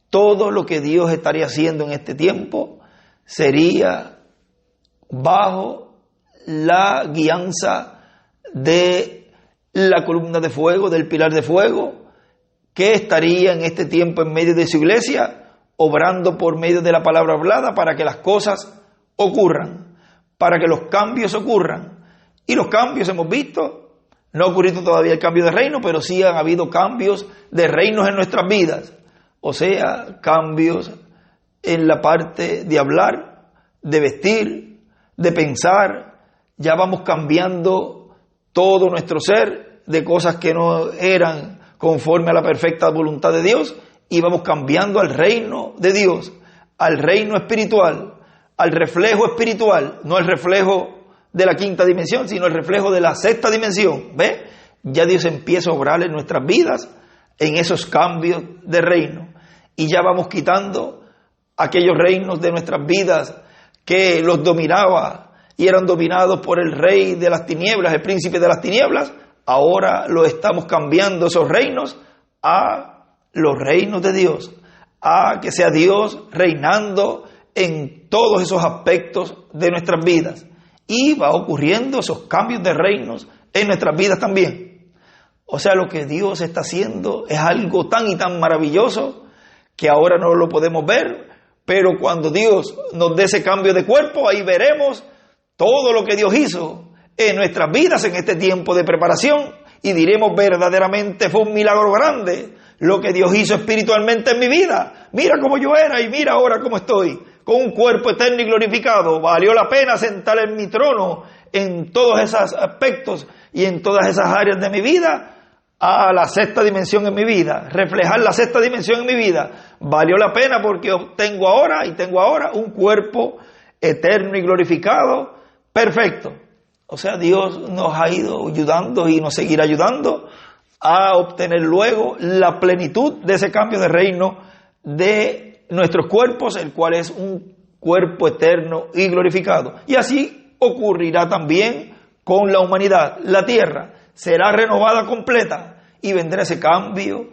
Todo lo que Dios estaría haciendo en este tiempo sería bajo la guianza de la columna de fuego, del pilar de fuego, que estaría en este tiempo en medio de su iglesia, obrando por medio de la palabra hablada para que las cosas ocurran, para que los cambios ocurran. Y los cambios hemos visto, no ha ocurrido todavía el cambio de reino, pero sí han habido cambios de reinos en nuestras vidas. O sea, cambios en la parte de hablar, de vestir, de pensar. Ya vamos cambiando todo nuestro ser de cosas que no eran conforme a la perfecta voluntad de Dios, y vamos cambiando al reino de Dios, al reino espiritual, al reflejo espiritual, no el reflejo de la quinta dimensión, sino el reflejo de la sexta dimensión. ¿Ve? Ya Dios empieza a obrar en nuestras vidas en esos cambios de reino, y ya vamos quitando aquellos reinos de nuestras vidas que los dominaba y eran dominados por el rey de las tinieblas, el príncipe de las tinieblas. Ahora lo estamos cambiando esos reinos a los reinos de Dios, a que sea Dios reinando en todos esos aspectos de nuestras vidas. Y va ocurriendo esos cambios de reinos en nuestras vidas también. O sea, lo que Dios está haciendo es algo tan y tan maravilloso que ahora no lo podemos ver, pero cuando Dios nos dé ese cambio de cuerpo, ahí veremos todo lo que Dios hizo en nuestras vidas en este tiempo de preparación, y diremos verdaderamente fue un milagro grande lo que Dios hizo espiritualmente en mi vida. Mira cómo yo era y mira ahora cómo estoy, con un cuerpo eterno y glorificado. Valió la pena sentar en mi trono en todos esos aspectos y en todas esas áreas de mi vida, a la sexta dimensión en mi vida, reflejar la sexta dimensión en mi vida. Valió la pena porque tengo ahora un cuerpo eterno y glorificado, perfecto. O sea, Dios nos ha ido ayudando y nos seguirá ayudando a obtener luego la plenitud de ese cambio de reino de nuestros cuerpos, el cual es un cuerpo eterno y glorificado. Y así ocurrirá también con la humanidad. La tierra será renovada completa y vendrá ese cambio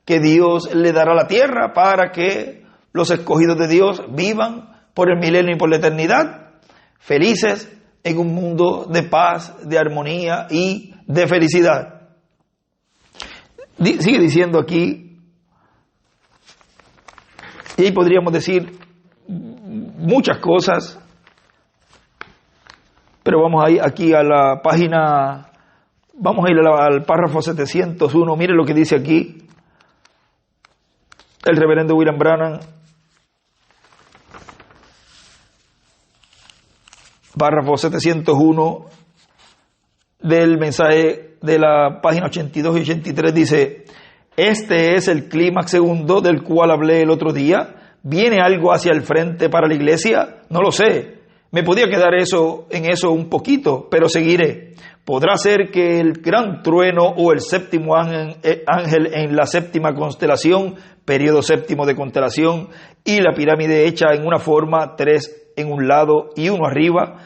que Dios le dará a la tierra para que los escogidos de Dios vivan por el milenio y por la eternidad, felices en un mundo de paz, de armonía y de felicidad. Sigue diciendo aquí, y ahí podríamos decir muchas cosas, pero vamos a ir aquí a la página, vamos a ir al párrafo 701, mire lo que dice aquí el reverendo William Branham. Párrafo 701 del mensaje de la página 82 y 83 dice: este es el clímax segundo del cual hablé el otro día. ¿Viene algo hacia el frente para la iglesia? No lo sé. Me podía quedar en eso un poquito, pero seguiré. ¿Podrá ser que el gran trueno o el séptimo ángel en la séptima constelación, periodo séptimo de constelación, y la pirámide hecha en una forma, 3 en un lado y uno arriba,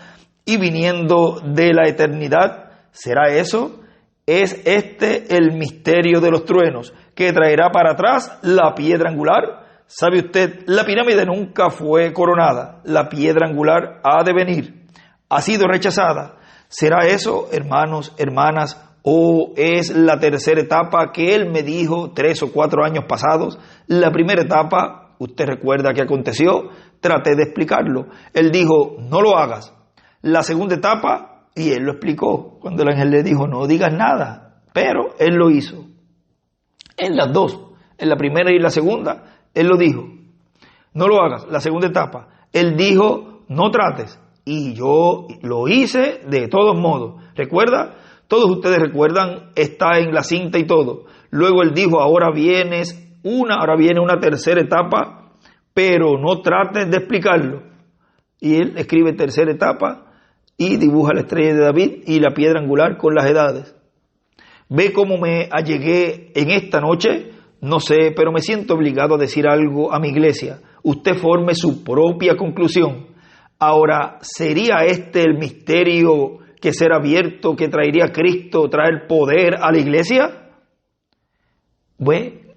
y viniendo de la eternidad? ¿Será eso? ¿Es este el misterio de los truenos que traerá para atrás la piedra angular? ¿Sabe usted? La pirámide nunca fue coronada. La piedra angular ha de venir. Ha sido rechazada. ¿Será eso, hermanos, hermanas, o es la tercera etapa que él me dijo 3 o 4 años pasados? La primera etapa, usted recuerda que aconteció, traté de explicarlo. Él dijo, no lo hagas. La segunda etapa, y él lo explicó, cuando el ángel le dijo, no digas nada, pero él lo hizo. En las dos, en la primera y la segunda, él lo dijo, no lo hagas. La segunda etapa, él dijo, no trates, y yo lo hice de todos modos. ¿Recuerda? Todos ustedes recuerdan, está en la cinta y todo. Luego él dijo, ahora viene una tercera etapa, pero no trates de explicarlo. Y él escribe tercera etapa y dibuja la estrella de David y la piedra angular con las edades. ¿Ve cómo me allegué en esta noche? No sé, pero me siento obligado a decir algo a mi iglesia. Usted forme su propia conclusión. Ahora, ¿sería este el misterio que será abierto, que traería Cristo, traer poder a la iglesia? Bueno,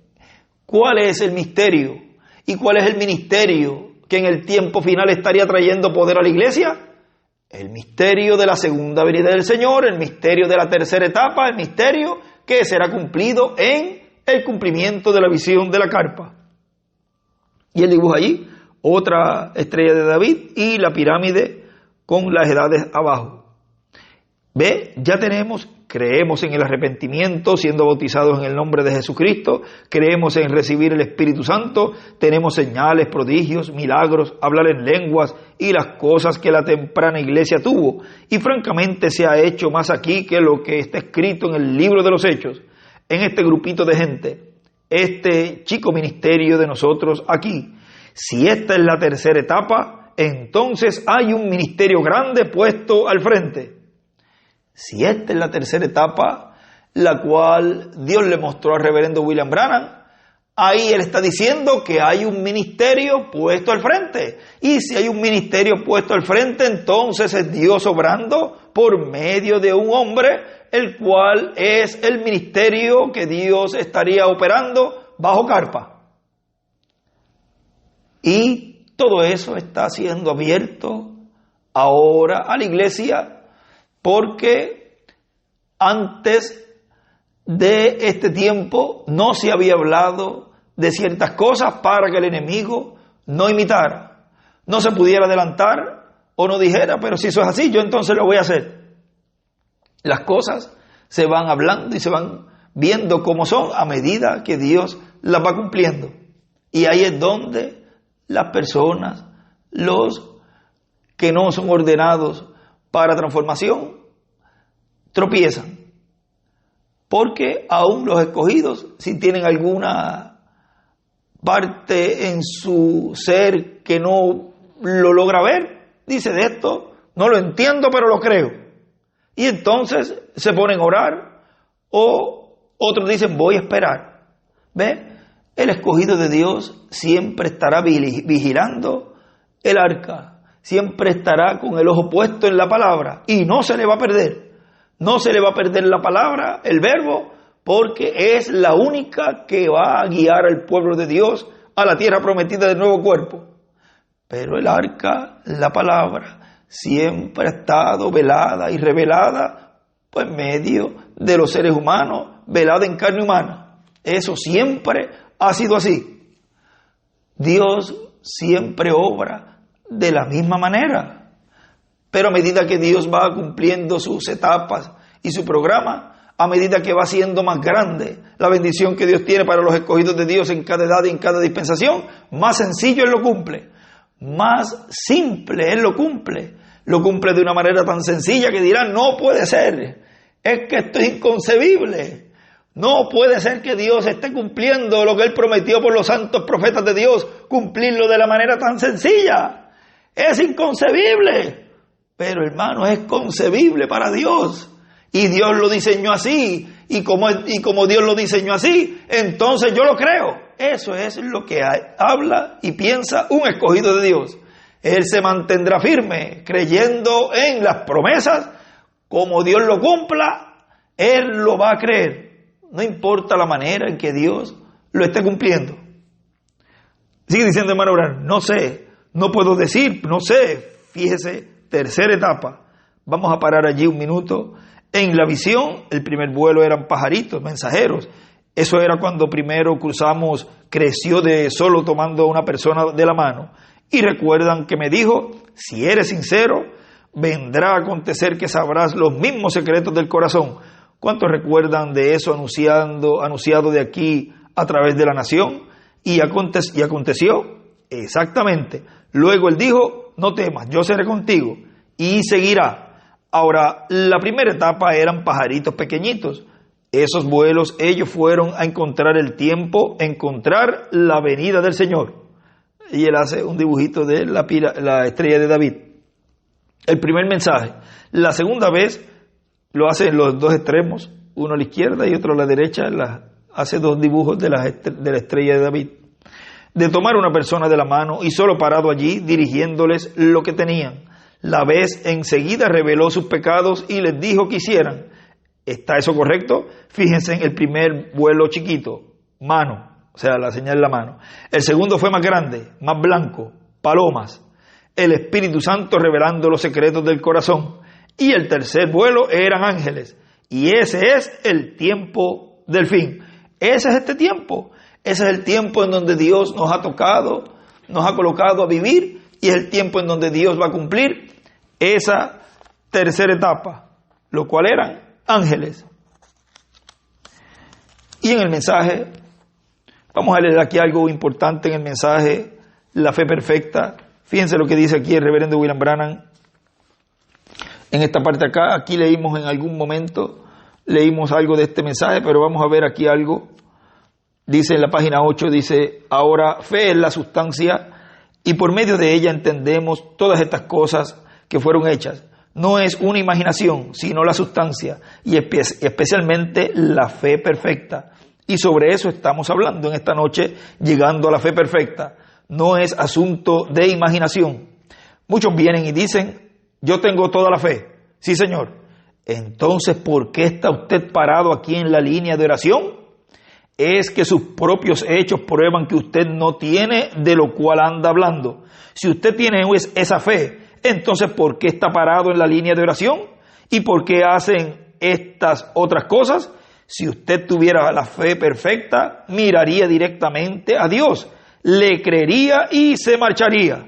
¿cuál es el misterio? ¿Y cuál es el ministerio que en el tiempo final estaría trayendo poder a la iglesia? El misterio de la segunda venida del Señor, el misterio de la tercera etapa, el misterio que será cumplido en el cumplimiento de la visión de la carpa. Y él dibuja allí otra estrella de David y la pirámide con las edades abajo. Ve, ya creemos en el arrepentimiento, siendo bautizados en el nombre de Jesucristo, creemos en recibir el Espíritu Santo, tenemos señales, prodigios, milagros, hablar en lenguas y las cosas que la temprana iglesia tuvo. Y francamente se ha hecho más aquí que lo que está escrito en el libro de los Hechos, en este grupito de gente, este chico ministerio de nosotros aquí. Si esta es la tercera etapa, entonces hay un ministerio grande puesto al frente. Si esta es la tercera etapa, la cual Dios le mostró al reverendo William Branham, ahí él está diciendo que hay un ministerio puesto al frente. Y si hay un ministerio puesto al frente, entonces es Dios obrando por medio de un hombre, el cual es el ministerio que Dios estaría operando bajo carpa. Y todo eso está siendo abierto ahora a la iglesia, porque antes de este tiempo no se había hablado de ciertas cosas para que el enemigo no imitara, no se pudiera adelantar o no dijera, pero si eso es así, yo entonces lo voy a hacer. Las cosas se van hablando y se van viendo cómo son a medida que Dios las va cumpliendo. Y ahí es donde las personas, los que no son ordenados para transformación, tropiezan. Porque aún los escogidos, si tienen alguna parte en su ser que no lo logra ver, dice: de esto no lo entiendo, pero lo creo. Y entonces se ponen a orar, o otros dicen: voy a esperar. ¿Ve? El escogido de Dios siempre estará vigilando el arca. Siempre estará con el ojo puesto en la palabra y no se le va a perder. No se le va a perder la palabra, el verbo, porque es la única que va a guiar al pueblo de Dios a la tierra prometida del nuevo cuerpo. Pero el arca, la palabra, siempre ha estado velada y revelada por medio de los seres humanos, velada en carne humana. Eso siempre ha sido así. Dios siempre obra de la misma manera, pero a medida que Dios va cumpliendo sus etapas y su programa, a medida que va siendo más grande la bendición que Dios tiene para los escogidos de Dios en cada edad y en cada dispensación, más sencillo Él lo cumple, más simple Él lo cumple de una manera tan sencilla que dirán: no puede ser, es que esto es inconcebible. No puede ser que Dios esté cumpliendo lo que Él prometió por los santos profetas de Dios, cumplirlo de la manera tan sencilla. Es inconcebible, pero hermano, es concebible para Dios. Y Dios lo diseñó así, y como Dios lo diseñó así, entonces yo lo creo. Eso es lo que habla y piensa un escogido de Dios. Él se mantendrá firme, creyendo en las promesas. Como Dios lo cumpla, él lo va a creer. No importa la manera en que Dios lo esté cumpliendo. Sigue diciendo hermano Branham: no sé, no puedo decir, no sé. Fíjese, tercera etapa. Vamos a parar allí un minuto. En la visión, el primer vuelo eran pajaritos, mensajeros. Eso era cuando primero cruzamos, creció de solo tomando a una persona de la mano. Y recuerdan que me dijo: si eres sincero, vendrá a acontecer que sabrás los mismos secretos del corazón. ¿Cuántos recuerdan de eso anunciado de aquí a través de la nación? Y aconteció exactamente. Luego él dijo: no temas, yo seré contigo. Y seguirá. Ahora, la primera etapa eran pajaritos pequeñitos. Esos vuelos, ellos fueron a encontrar el tiempo, encontrar la venida del Señor. Y él hace un dibujito de la estrella de David. El primer mensaje. La segunda vez lo hace en los dos extremos, uno a la izquierda y otro a la derecha. Hace dos dibujos de la estrella de David. De tomar una persona de la mano y solo parado allí, dirigiéndoles lo que tenían. La vez enseguida reveló sus pecados y les dijo que hicieran. ¿Está eso correcto? Fíjense en el primer vuelo chiquito, mano, o sea, la señal de la mano. El segundo fue más grande, más blanco, palomas. el Espíritu Santo revelando los secretos del corazón. Y el tercer vuelo eran ángeles. Y ese es el tiempo del fin. Ese es este tiempo. Ese es el tiempo en donde Dios nos ha tocado, nos ha colocado a vivir, y es el tiempo en donde Dios va a cumplir esa tercera etapa, lo cual eran ángeles. Y en el mensaje, vamos a leer aquí algo importante en el mensaje, la fe perfecta. Fíjense lo que dice aquí el reverendo William Branham. En esta parte acá, aquí leímos en algún momento, leímos algo de este mensaje, pero vamos a ver aquí algo. Dice en la página 8, dice: ahora fe es la sustancia y por medio de ella entendemos todas estas cosas que fueron hechas. No es una imaginación, sino la sustancia, y especialmente la fe perfecta. Y sobre eso estamos hablando en esta noche, llegando a la fe perfecta. No es asunto de imaginación. Muchos vienen y dicen: yo tengo toda la fe. Sí, Señor. Entonces, ¿por qué está usted parado aquí en la línea de oración? Es que sus propios hechos prueban que usted no tiene de lo cual anda hablando. Si usted tiene esa fe, entonces ¿por qué está parado en la línea de oración? ¿Y por qué hacen estas otras cosas? Si usted tuviera la fe perfecta, miraría directamente a Dios, le creería y se marcharía.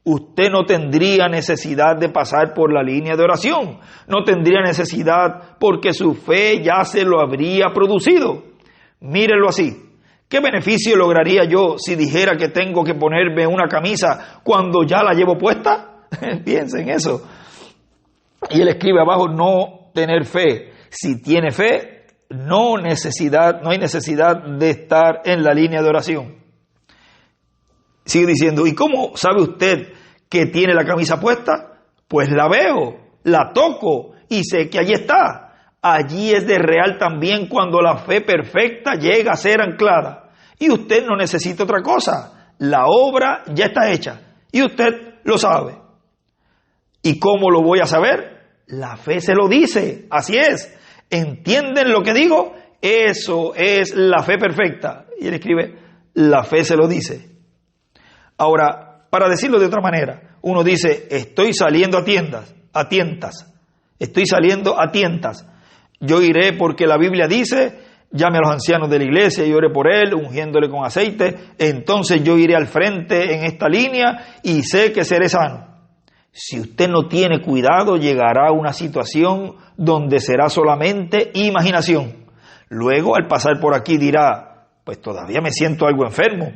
Usted no tendría necesidad de pasar por la línea de oración. No tendría necesidad porque su fe ya se lo habría producido. Mírenlo así. ¿Qué beneficio lograría yo si dijera que tengo que ponerme una camisa cuando ya la llevo puesta? Piensen eso. Y él escribe abajo: no tener fe. Si tiene fe, no hay necesidad de estar en la línea de oración. Sigue diciendo: ¿y cómo sabe usted que tiene la camisa puesta? Pues la veo, la toco y sé que allí está. Allí es de real también cuando la fe perfecta llega a ser anclada. Y usted no necesita otra cosa. La obra ya está hecha y usted lo sabe. ¿Y cómo lo voy a saber? La fe se lo dice. Así es. ¿Entienden lo que digo? Eso es la fe perfecta. Y él escribe: la fe se lo dice. Ahora, para decirlo de otra manera, uno dice: estoy saliendo a tientas. Estoy saliendo a tientas. Yo iré porque la Biblia dice: llame a los ancianos de la iglesia y ore por él, ungiéndole con aceite. Entonces yo iré al frente en esta línea y sé que seré sano. Si usted no tiene cuidado, llegará a una situación donde será solamente imaginación. Luego, al pasar por aquí, dirá: pues todavía me siento algo enfermo.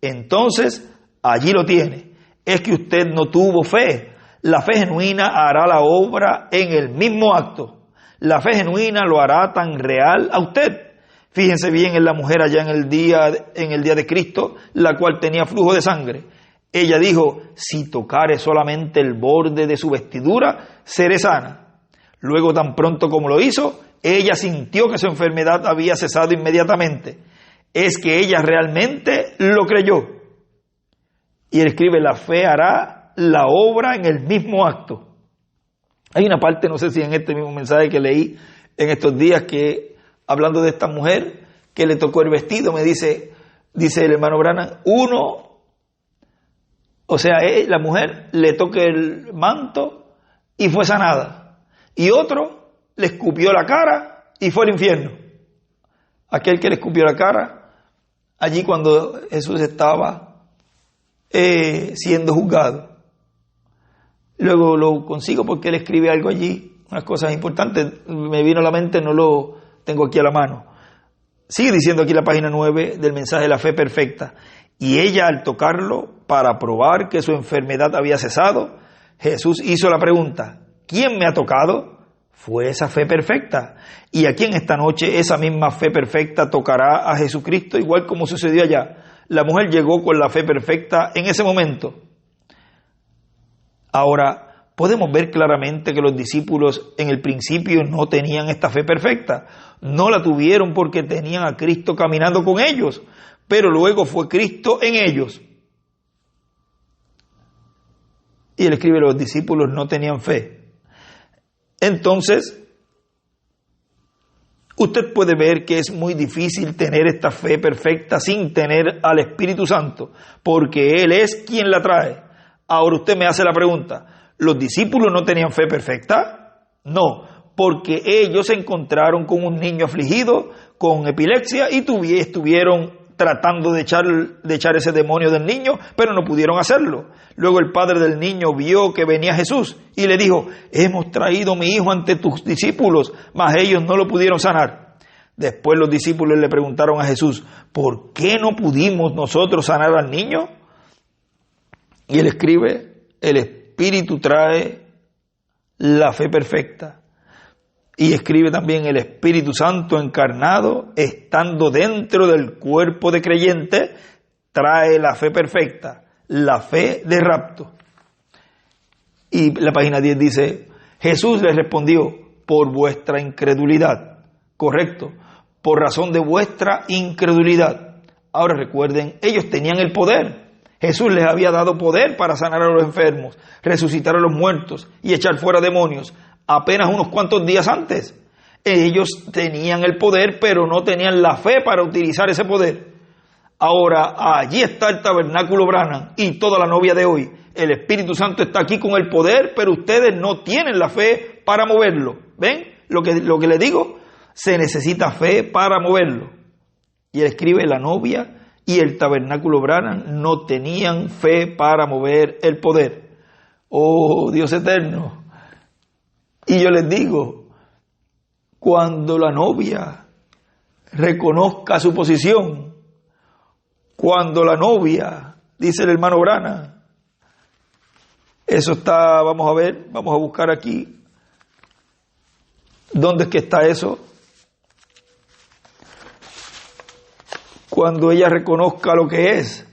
Entonces, allí lo tiene. Es que usted no tuvo fe. La fe genuina hará la obra en el mismo acto. La fe genuina lo hará tan real a usted. Fíjense bien en la mujer allá en el día de Cristo, la cual tenía flujo de sangre. Ella dijo: si tocare solamente el borde de su vestidura, seré sana. Luego, tan pronto como lo hizo, ella sintió que su enfermedad había cesado inmediatamente. Es que ella realmente lo creyó. Y él escribe: la fe hará la obra en el mismo acto. Hay una parte, no sé si en este mismo mensaje que leí en estos días, que hablando de esta mujer que le tocó el vestido, me dice el hermano Branham, la mujer le toca el manto y fue sanada, y otro le escupió la cara y fue al infierno. Aquel que le escupió la cara, allí cuando Jesús estaba siendo juzgado. Luego lo consigo porque él escribe algo allí, unas cosas importantes, me vino a la mente, no lo tengo aquí a la mano. Sigue diciendo aquí la página 9 del mensaje de la fe perfecta. Y ella, al tocarlo para probar que su enfermedad había cesado, Jesús hizo la pregunta: ¿quién me ha tocado? Fue esa fe perfecta. Y aquí en esta noche esa misma fe perfecta tocará a Jesucristo, igual como sucedió allá. La mujer llegó con la fe perfecta en ese momento. Ahora, podemos ver claramente que los discípulos en el principio no tenían esta fe perfecta. No la tuvieron porque tenían a Cristo caminando con ellos, pero luego fue Cristo en ellos. Y él escribe: los discípulos no tenían fe. Entonces, usted puede ver que es muy difícil tener esta fe perfecta sin tener al Espíritu Santo, porque Él es quien la trae. Ahora usted me hace la pregunta, ¿los discípulos no tenían fe perfecta? No, porque ellos se encontraron con un niño afligido, con epilepsia, y estuvieron tratando de echar ese demonio del niño, pero no pudieron hacerlo. Luego el padre del niño vio que venía Jesús y le dijo, hemos traído a mi hijo ante tus discípulos, mas ellos no lo pudieron sanar. Después los discípulos le preguntaron a Jesús, ¿por qué no pudimos nosotros sanar al niño? Y él escribe, el Espíritu trae la fe perfecta. Y escribe también el Espíritu Santo encarnado, estando dentro del cuerpo de creyente, trae la fe perfecta, la fe de rapto. Y la página 10 dice, Jesús les respondió, por vuestra incredulidad. Correcto, por razón de vuestra incredulidad. Ahora recuerden, ellos tenían el poder. Jesús les había dado poder para sanar a los enfermos, resucitar a los muertos y echar fuera demonios. Apenas unos cuantos días antes. Ellos tenían el poder, pero no tenían la fe para utilizar ese poder. Ahora, allí está el tabernáculo Branham y toda la novia de hoy. El Espíritu Santo está aquí con el poder, pero ustedes no tienen la fe para moverlo. ¿Ven lo que les digo? Se necesita fe para moverlo. Y él escribe, la novia y el tabernáculo Branham no tenían fe para mover el poder. Oh, Dios eterno. Y yo les digo, cuando la novia reconozca su posición, cuando la novia, dice el hermano Branham, eso está, vamos a buscar aquí, ¿dónde es que está eso? Cuando ella reconozca lo que es,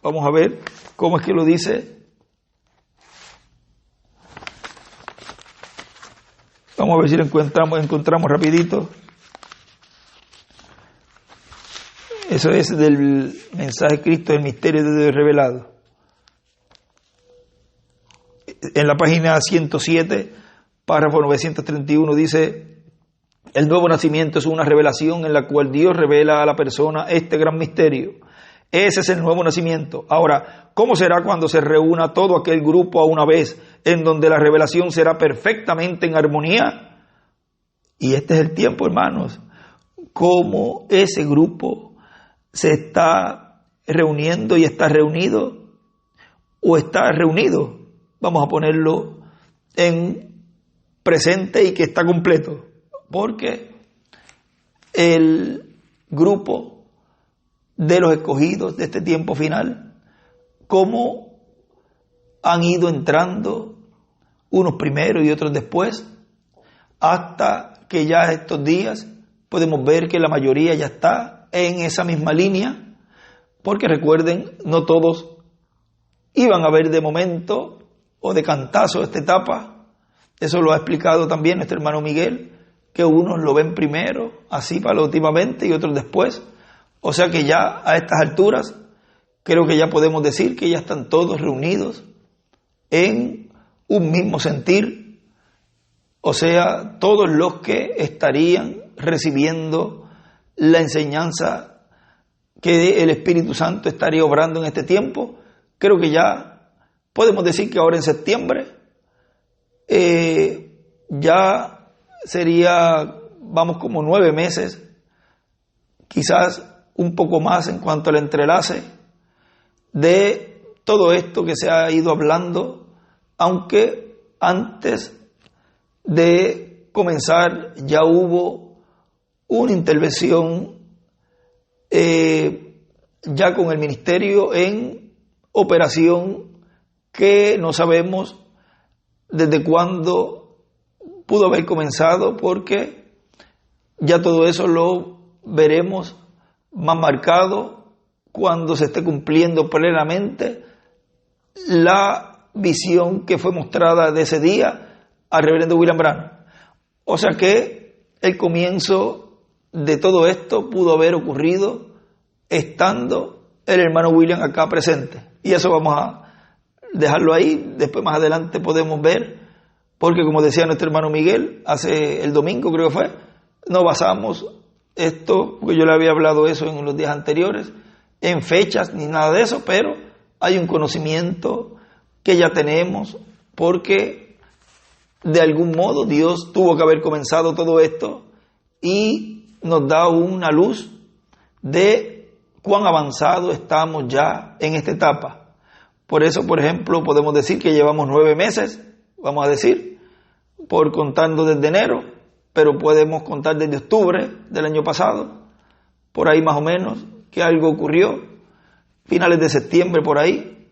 vamos a ver cómo es que lo dice. Vamos a ver si lo encontramos rapidito. Eso es del mensaje de Cristo, el misterio de Dios revelado. En la página 107, párrafo 931, dice, el nuevo nacimiento es una revelación en la cual Dios revela a la persona este gran misterio. Ese es el nuevo nacimiento. Ahora, ¿cómo será cuando se reúna todo aquel grupo a una vez, en donde la revelación será perfectamente en armonía? Y este es el tiempo, hermanos. ¿Cómo ese grupo se está reuniendo y está reunido? ¿O está reunido? Vamos a ponerlo en presente y que está completo. Porque el grupo de los escogidos de este tiempo final, cómo han ido entrando unos primero y otros después, hasta que ya estos días podemos ver que la mayoría ya está en esa misma línea, porque recuerden, no todos iban a ver de momento o de cantazo esta etapa. Eso lo ha explicado también nuestro hermano Miguel, que unos lo ven primero, así paulatinamente, y otros después. O sea que ya a estas alturas, creo que ya podemos decir que ya están todos reunidos en un mismo sentir, o sea, todos los que estarían recibiendo la enseñanza que el Espíritu Santo estaría obrando en este tiempo. Creo que ya podemos decir que ahora en septiembre ya sería, vamos, como 9 meses, quizás un poco más en cuanto al entrelace de todo esto que se ha ido hablando, aunque antes de comenzar ya hubo una intervención ya con el ministerio en operación que no sabemos desde cuándo pudo haber comenzado, porque ya todo eso lo veremos más marcado cuando se esté cumpliendo plenamente la visión que fue mostrada de ese día al reverendo William Branham. O sea que el comienzo de todo esto pudo haber ocurrido estando el hermano William acá presente. Y eso vamos a dejarlo ahí, después más adelante podemos ver, porque como decía nuestro hermano Miguel, hace el domingo creo que fue, no basamos esto, porque yo le había hablado eso en los días anteriores, en fechas ni nada de eso, pero hay un conocimiento que ya tenemos, porque de algún modo Dios tuvo que haber comenzado todo esto y nos da una luz de cuán avanzado estamos ya en esta etapa. Por eso, por ejemplo, podemos decir que llevamos 9 meses, vamos a decir, por contando desde enero, pero podemos contar desde octubre del año pasado, por ahí más o menos, que algo ocurrió, finales de septiembre por ahí,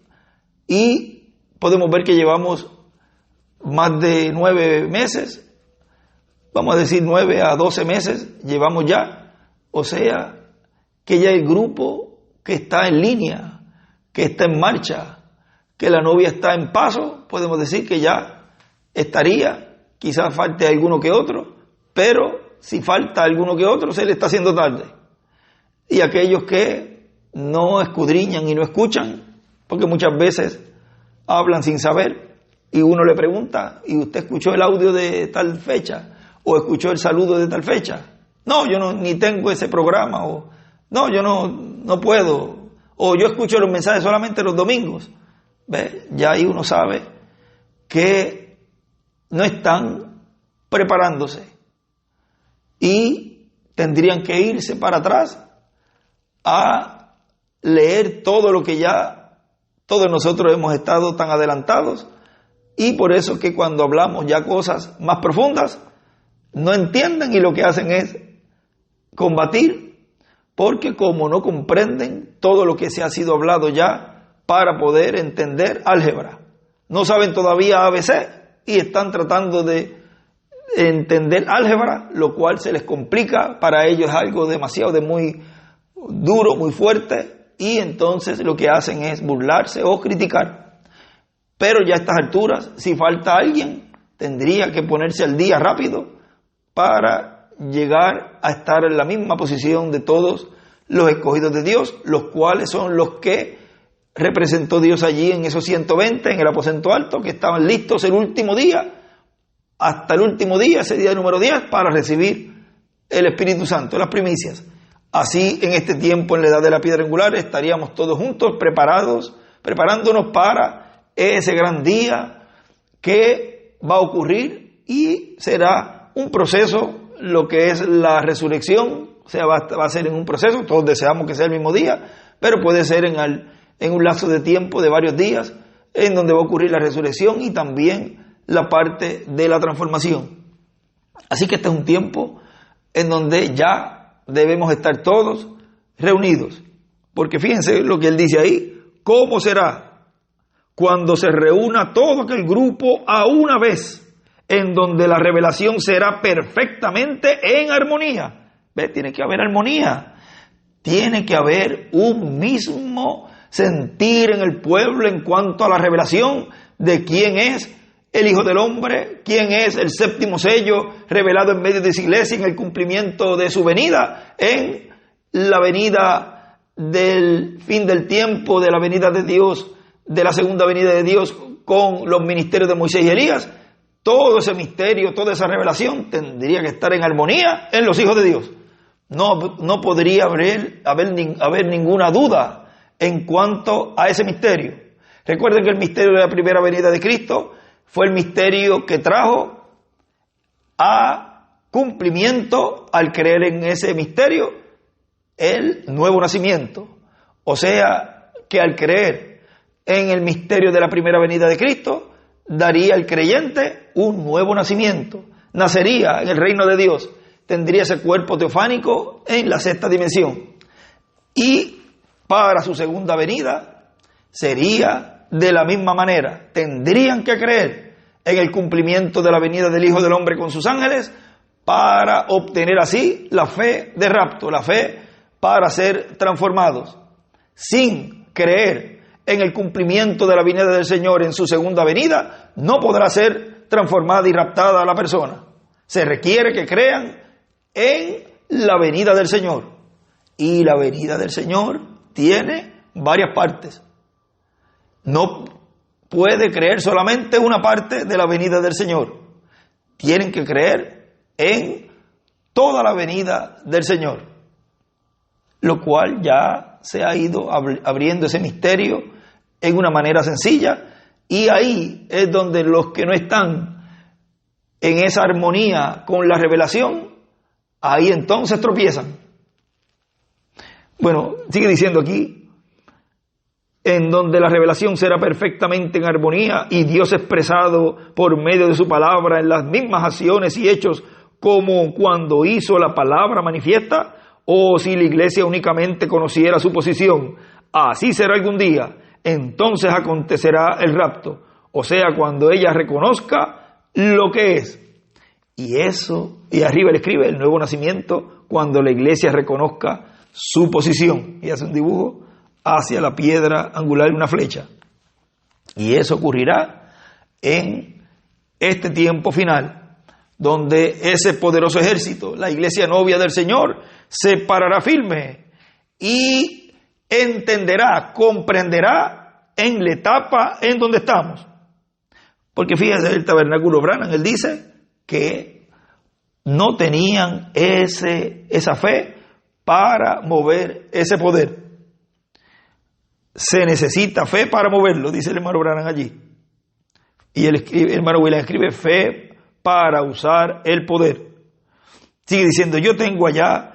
y podemos ver que llevamos más de 9 meses, vamos a decir 9 a 12 meses, llevamos ya, o sea, que ya el grupo que está en línea, que está en marcha, que la novia está en paso, podemos decir que ya estaría, quizás falte alguno que otro, pero si falta alguno que otro se le está haciendo tarde. Y aquellos que no escudriñan y no escuchan, porque muchas veces hablan sin saber y uno le pregunta, ¿y usted escuchó el audio de tal fecha? ¿O escuchó el saludo de tal fecha? No, yo no, ni tengo ese programa, o no, yo no puedo, o yo escucho los mensajes solamente los domingos. ¿Ve? Ya ahí uno sabe que no están preparándose y tendrían que irse para atrás a leer todo lo que ya todos nosotros hemos estado tan adelantados, y por eso que cuando hablamos ya cosas más profundas no entienden y lo que hacen es combatir, porque como no comprenden todo lo que se ha sido hablado ya para poder entender álgebra, no saben todavía ABC y están tratando de entender álgebra, lo cual se les complica, para ellos es algo demasiado de muy duro, muy fuerte, y entonces lo que hacen es burlarse o criticar. Pero ya a estas alturas, si falta alguien, tendría que ponerse al día rápido para llegar a estar en la misma posición de todos los escogidos de Dios, los cuales son los que representó Dios allí en esos 120 en el aposento alto, que estaban listos el último día, hasta el último día, ese día número 10, para recibir el Espíritu Santo, las primicias. Así, en este tiempo, en la edad de la piedra angular, estaríamos todos juntos preparándonos para ese gran día que va a ocurrir, y será un proceso, lo que es la resurrección, o sea, va a ser en un proceso, todos deseamos que sea el mismo día, pero puede ser en un lapso de tiempo de varios días, en donde va a ocurrir la resurrección y también la parte de la transformación. Así que este es un tiempo en donde ya debemos estar todos reunidos, porque fíjense lo que él dice ahí: ¿cómo será cuando se reúna todo aquel grupo a una vez, en donde la revelación será perfectamente en armonía? ¿Ves? Tiene que haber armonía, tiene que haber un mismo sentir en el pueblo en cuanto a la revelación de quién es el Hijo del Hombre, quién es el séptimo sello revelado en medio de su iglesia, en el cumplimiento de su venida, en la venida del fin del tiempo, de la venida de Dios, de la segunda venida de Dios con los ministerios de Moisés y Elías. Todo ese misterio, toda esa revelación tendría que estar en armonía en los hijos de Dios. No podría haber ninguna duda en cuanto a ese misterio. Recuerden que el misterio de la primera venida de Cristo fue el misterio que trajo a cumplimiento, al creer en ese misterio, el nuevo nacimiento. O sea, que al creer en el misterio de la primera venida de Cristo, daría al creyente un nuevo nacimiento. Nacería en el reino de Dios, tendría ese cuerpo teofánico en la sexta dimensión. Y para su segunda venida sería de la misma manera. Tendrían que creer en el cumplimiento de la venida del Hijo del Hombre con sus ángeles para obtener así la fe de rapto, la fe para ser transformados. Sin creer en el cumplimiento de la venida del Señor en su segunda venida, no podrá ser transformada y raptada la persona. Se requiere que crean en la venida del Señor. Y la venida del Señor tiene varias partes. No puede creer solamente una parte de la venida del Señor. Tienen que creer en toda la venida del Señor, lo cual ya se ha ido abriendo ese misterio en una manera sencilla, Y ahí es donde los que no están en esa armonía con la revelación, ahí entonces tropiezan. Bueno, sigue diciendo aquí, en donde la revelación será perfectamente en armonía y Dios expresado por medio de su palabra en las mismas acciones y hechos como cuando hizo la palabra manifiesta, o si la iglesia únicamente conociera su posición, así será algún día, entonces acontecerá el rapto, o sea, cuando ella reconozca lo que es. Y eso, y arriba le escribe el nuevo nacimiento, cuando la iglesia reconozca su posición, y hace un dibujo hacia la piedra angular y una flecha. Y eso ocurrirá en este tiempo final, donde ese poderoso ejército, la iglesia novia del Señor, se parará firme y entenderá, comprenderá en la etapa en donde estamos. Porque fíjense, el tabernáculo Branham, él dice que no tenían esa fe para mover ese poder. Se necesita fe para moverlo, dice el hermano Branham allí. Y el hermano William escribe fe para usar el poder. Sigue diciendo, yo tengo allá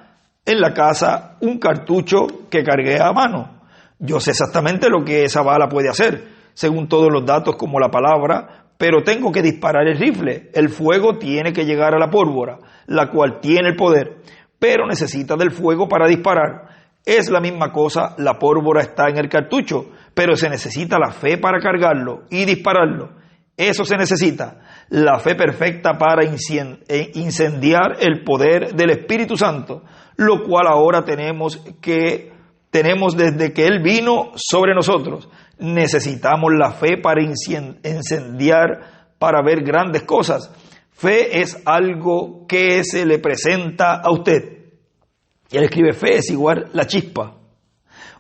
en la casa un cartucho que cargué a mano. Yo sé exactamente lo que esa bala puede hacer, según todos los datos como la palabra, pero tengo que disparar el rifle. El fuego tiene que llegar a la pólvora, la cual tiene el poder, pero necesita del fuego para disparar. Es la misma cosa, la pólvora está en el cartucho, pero se necesita la fe para cargarlo y dispararlo. Eso se necesita, la fe perfecta para incendiar el poder del Espíritu Santo, lo cual ahora tenemos desde que Él vino sobre nosotros. Necesitamos la fe para incendiar, para ver grandes cosas. Fe es algo que se le presenta a usted. Y él escribe, fe es igual la chispa.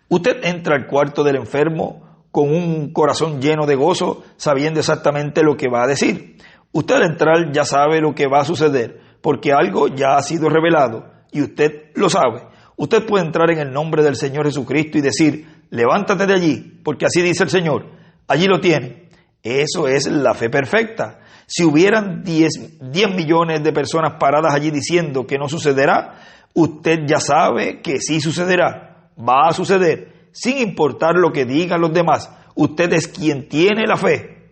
Usted entra al cuarto del enfermo con un corazón lleno de gozo, sabiendo exactamente lo que va a decir. Usted al entrar ya sabe lo que va a suceder, porque algo ya ha sido revelado, y usted lo sabe. Usted puede entrar en el nombre del Señor Jesucristo y decir, levántate de allí, porque así dice el Señor. Allí lo tiene. Eso es la fe perfecta. Si hubieran 10 millones de personas paradas allí diciendo que no sucederá, usted ya sabe que sí sucederá, va a suceder, sin importar lo que digan los demás. Usted es quien tiene la fe.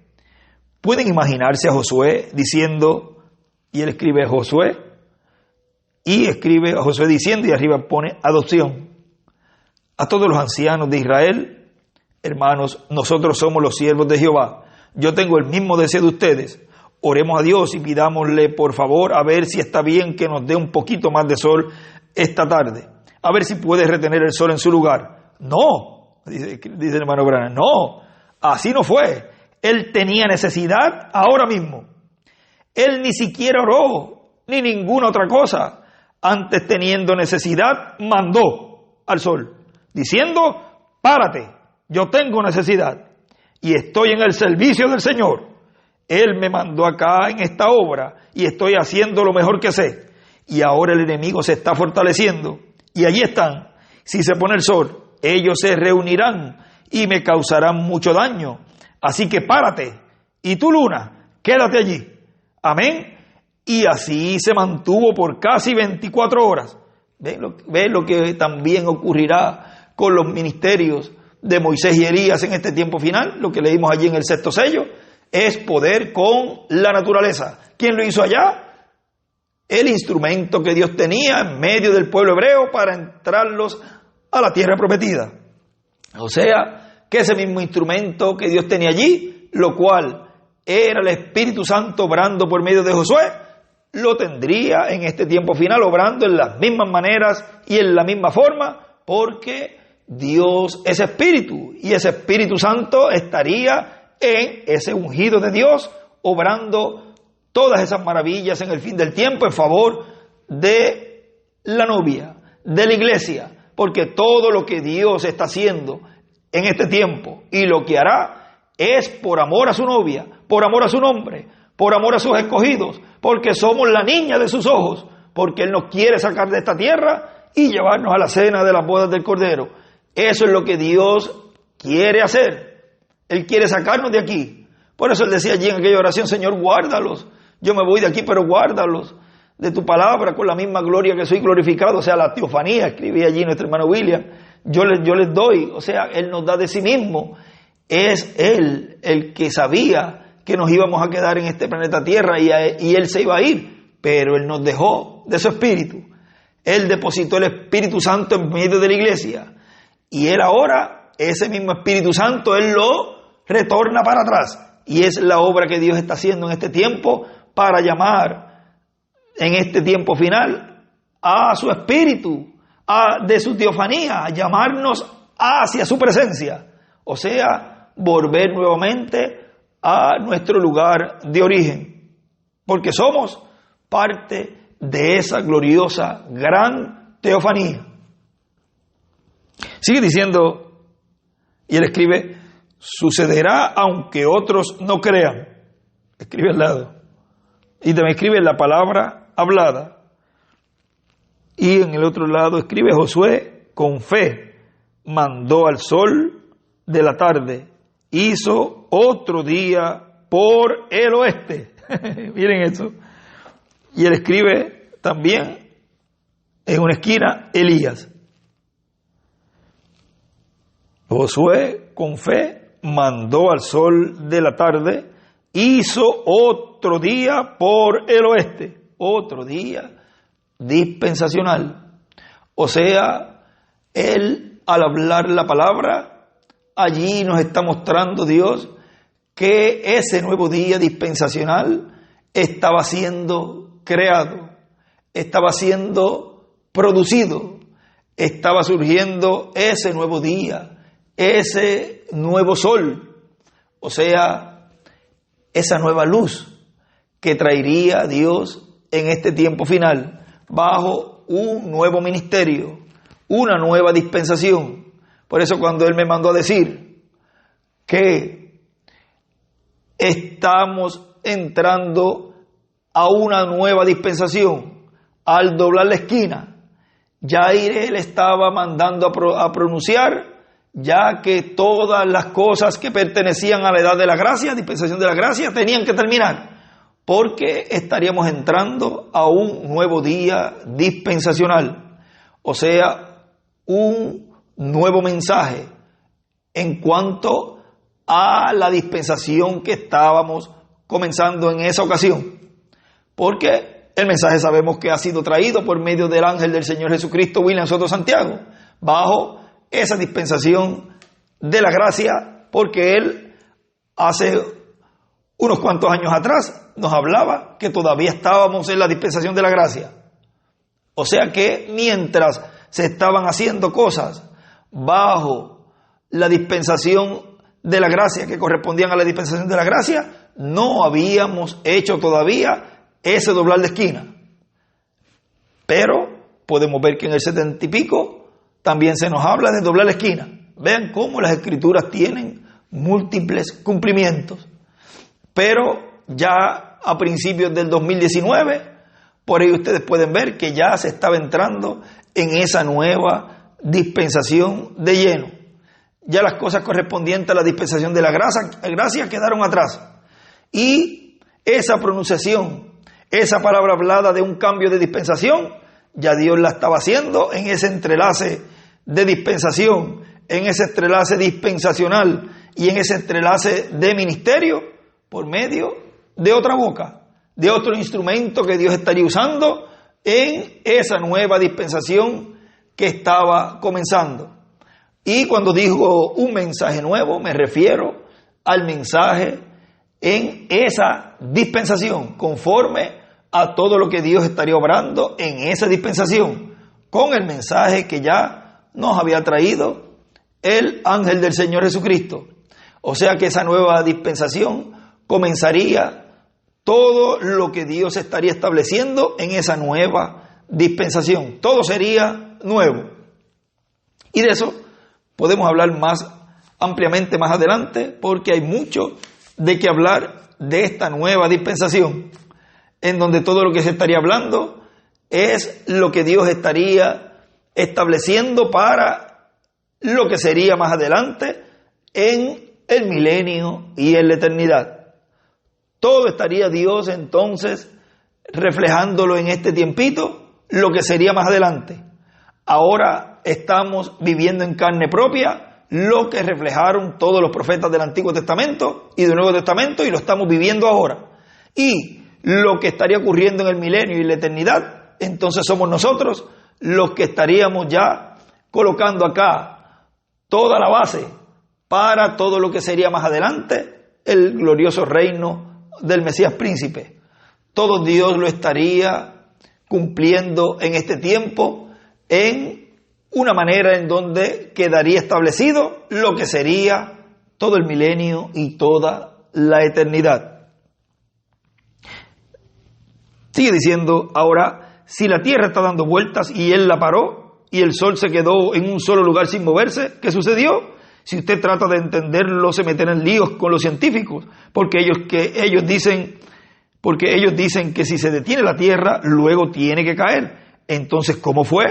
Pueden imaginarse a Josué diciendo, y él escribe Josué, y escribe a Josué diciendo, y arriba pone adopción. A todos los ancianos de Israel, hermanos, nosotros somos los siervos de Jehová. Yo tengo el mismo deseo de ustedes. Oremos a Dios y pidámosle por favor a ver si está bien que nos dé un poquito más de sol esta tarde. A ver si puede retener el sol en su lugar. No, dice el hermano Branham, no, así no fue. Él tenía necesidad ahora mismo. Él ni siquiera oró, ni ninguna otra cosa. Antes, teniendo necesidad, mandó al sol, diciendo, párate, yo tengo necesidad y estoy en el servicio del Señor. Él me mandó acá en esta obra y estoy haciendo lo mejor que sé. Y ahora el enemigo se está fortaleciendo y allí están. Si se pone el sol, ellos se reunirán y me causarán mucho daño. Así que párate y tú, luna, quédate allí. Amén. Y así se mantuvo por casi 24 horas. ¿Ven lo que también ocurrirá con los ministerios de Moisés y Elías en este tiempo final? Lo que leímos allí en el 6º sello es poder con la naturaleza. ¿Quién lo hizo allá? El instrumento que Dios tenía en medio del pueblo hebreo para entrarlos a la tierra prometida. O sea, que ese mismo instrumento que Dios tenía allí, lo cual era el Espíritu Santo obrando por medio de Josué, lo tendría en este tiempo final obrando en las mismas maneras y en la misma forma, porque Dios es Espíritu y ese Espíritu Santo estaría en ese ungido de Dios obrando todas esas maravillas en el fin del tiempo en favor de la novia, de la iglesia, porque todo lo que Dios está haciendo en este tiempo y lo que hará es por amor a su novia, por amor a su nombre, por amor a sus escogidos, porque somos la niña de sus ojos, porque Él nos quiere sacar de esta tierra y llevarnos a la cena de las bodas del Cordero. Eso es lo que Dios quiere hacer. Él quiere sacarnos de aquí Por eso él decía allí en aquella oración, Señor, guárdalos. Yo me voy de aquí, pero guárdalos de tu palabra con la misma gloria que soy glorificado. O sea, la teofanía, escribía allí nuestro hermano William. Yo les doy, o sea, Él nos da de sí mismo. Es Él el que sabía que nos íbamos a quedar en este planeta Tierra y Él se iba a ir, pero Él nos dejó de su Espíritu. Él depositó el Espíritu Santo en medio de la iglesia y Él ahora, ese mismo Espíritu Santo, Él lo retorna para atrás. Y es la obra que Dios está haciendo en este tiempo para llamar en este tiempo final a su Espíritu, de su teofanía, a llamarnos hacia su presencia. O sea, volver nuevamente a nuestro lugar de origen. Porque somos parte de esa gloriosa, gran teofanía. Sigue diciendo, y él escribe, sucederá aunque otros no crean. Escribe al lado. Y también escribe la palabra hablada. Y en el otro lado escribe Josué, con fe, mandó al sol de la tarde, hizo otro día por el oeste. Miren eso. Y él escribe también en una esquina Elías. Josué, con fe, mandó al sol de la tarde, hizo otro día por el oeste. Otro día dispensacional. O sea, Él al hablar la palabra, allí nos está mostrando Dios que ese nuevo día dispensacional estaba siendo creado, estaba siendo producido, estaba surgiendo ese nuevo día, ese nuevo sol, o sea, esa nueva luz que traería Dios en este tiempo final, bajo un nuevo ministerio, una nueva dispensación. Por eso cuando Él me mandó a decir que estamos entrando a una nueva dispensación, al doblar la esquina, ya Él estaba mandando a pronunciar, ya que todas las cosas que pertenecían a la edad de la gracia, dispensación de la gracia, tenían que terminar, porque estaríamos entrando a un nuevo día dispensacional, o sea, un nuevo mensaje en cuanto a la dispensación que estábamos comenzando en esa ocasión, porque el mensaje sabemos que ha sido traído por medio del ángel del Señor Jesucristo, William Soto Santiago, bajo esa dispensación de la gracia, porque Él hace unos cuantos años atrás nos hablaba que todavía estábamos en la dispensación de la gracia. O sea que mientras se estaban haciendo cosas bajo la dispensación de la gracia que correspondían a la dispensación de la gracia, no habíamos hecho todavía ese doblar de esquina. Pero podemos ver que en el 70 y pico también se nos habla de doblar la esquina. Vean cómo las escrituras tienen múltiples cumplimientos. Pero ya a principios del 2019, por ahí ustedes pueden ver que ya se estaba entrando en esa nueva dispensación de lleno. Ya las cosas correspondientes a la dispensación de la gracia quedaron atrás. Y esa pronunciación, esa palabra hablada de un cambio de dispensación, ya Dios la estaba haciendo en ese entrelace de dispensación, en ese entrelace dispensacional y en ese entrelace de ministerio por medio de otra boca, de otro instrumento que Dios estaría usando en esa nueva dispensación que estaba comenzando. Y cuando digo un mensaje nuevo, me refiero al mensaje en esa dispensación, conforme a todo lo que Dios estaría obrando en esa dispensación, con el mensaje que ya nos había traído el ángel del Señor Jesucristo. O sea que esa nueva dispensación comenzaría todo lo que Dios estaría estableciendo en esa nueva dispensación. Todo sería nuevo. Y de eso podemos hablar más ampliamente más adelante, porque hay mucho de qué hablar de esta nueva dispensación, en donde todo lo que se estaría hablando es lo que Dios estaría estableciendo para lo que sería más adelante en el milenio y en la eternidad. Todo estaría Dios entonces reflejándolo en este tiempito, lo que sería más adelante. Ahora estamos viviendo en carne propia lo que reflejaron todos los profetas del Antiguo Testamento y del Nuevo Testamento, y lo estamos viviendo ahora. Y lo que estaría ocurriendo en el milenio y la eternidad, entonces somos nosotros los que estaríamos ya colocando acá toda la base para todo lo que sería más adelante el glorioso reino del Mesías príncipe. Todo Dios lo estaría cumpliendo en este tiempo en una manera en donde quedaría establecido lo que sería todo el milenio y toda la eternidad. Sigue diciendo: ahora, si la tierra está dando vueltas y él la paró y el sol se quedó en un solo lugar sin moverse, ¿qué sucedió? Si usted trata de entenderlo, se meten en líos con los científicos, porque ellos dicen que si se detiene la tierra, luego tiene que caer. Entonces, ¿cómo fue?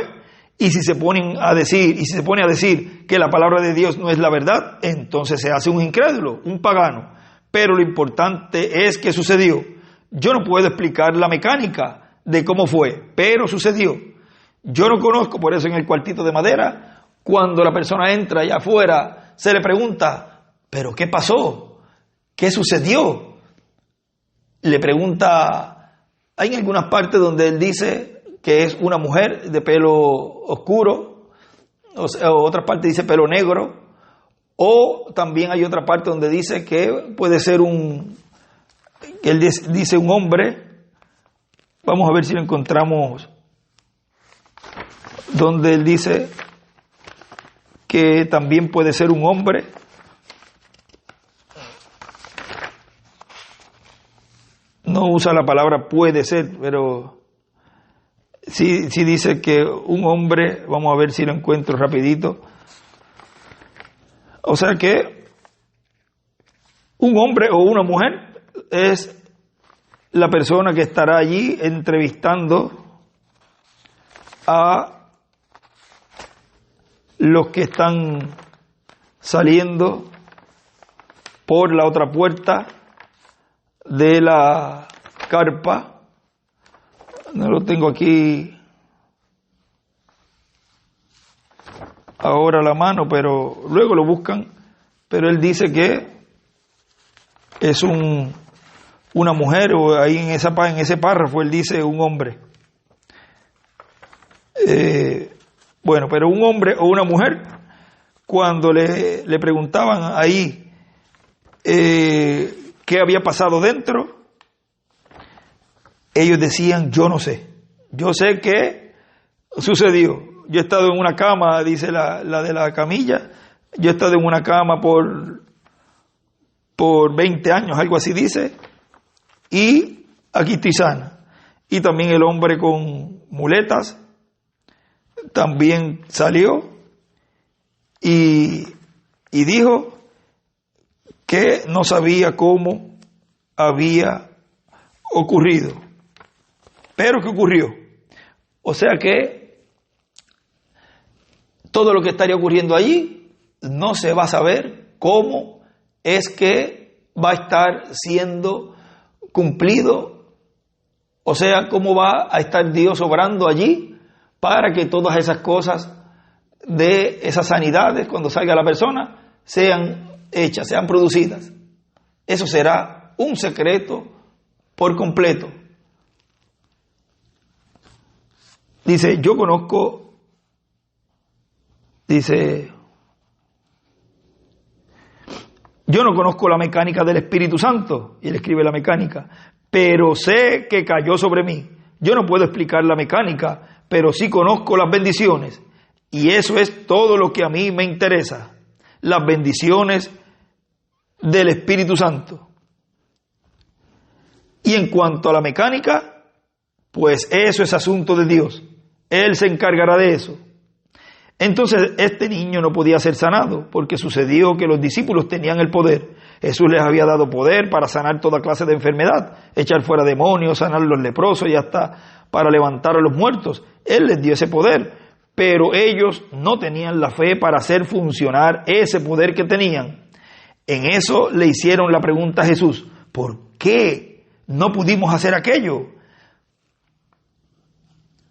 Y si se pone a decir que la palabra de Dios no es la verdad, entonces se hace un incrédulo, un pagano. Pero lo importante es que sucedió. Yo no puedo explicar la mecánica de cómo fue, pero sucedió. Yo no conozco, por eso en el cuartito de madera, cuando la persona entra allá afuera, se le pregunta: ¿pero qué pasó? ¿Qué sucedió? Le pregunta, hay en algunas partes donde él dice que es una mujer de pelo oscuro, o otras partes dice pelo negro, o también hay otra parte donde dice que puede ser que él dice un hombre. Vamos a ver si lo encontramos, donde él dice que también puede ser un hombre. No usa la palabra puede ser, pero sí dice que un hombre. Vamos a ver si lo encuentro rapidito. O sea que un hombre o una mujer es la persona que estará allí entrevistando a los que están saliendo por la otra puerta de la carpa. No lo tengo aquí ahora a la mano, pero luego lo buscan. Pero él dice que es una mujer, o ahí en ese párrafo él dice un hombre. Bueno, pero un hombre o una mujer, cuando le preguntaban ahí qué había pasado dentro, ellos decían: yo no sé, yo sé qué sucedió. Yo he estado en una cama, dice la de la camilla, yo he estado en una cama por 20 años, algo así dice, y aquí estoy sana. Y también el hombre con muletas también salió y dijo que no sabía cómo había ocurrido, pero que ocurrió. O sea que todo lo que estaría ocurriendo allí no se va a saber cómo es que va a estar siendo cumplido, o sea, cómo va a estar Dios obrando allí para que todas esas cosas de esas sanidades, cuando salga la persona, sean hechas, sean producidas. Eso será un secreto por completo. Dice, yo conozco, yo no conozco la mecánica del Espíritu Santo, y él escribe la mecánica, pero sé que cayó sobre mí. Yo no puedo explicar la mecánica, pero sí conozco las bendiciones, y eso es todo lo que a mí me interesa, las bendiciones del Espíritu Santo. Y en cuanto a la mecánica, pues eso es asunto de Dios, Él se encargará de eso. Entonces este niño no podía ser sanado, porque sucedió que los discípulos tenían el poder. Jesús les había dado poder para sanar toda clase de enfermedad, echar fuera demonios, sanar a los leprosos y hasta para levantar a los muertos. Él les dio ese poder, pero ellos no tenían la fe para hacer funcionar ese poder que tenían. En eso le hicieron la pregunta a Jesús: ¿por qué no pudimos hacer aquello?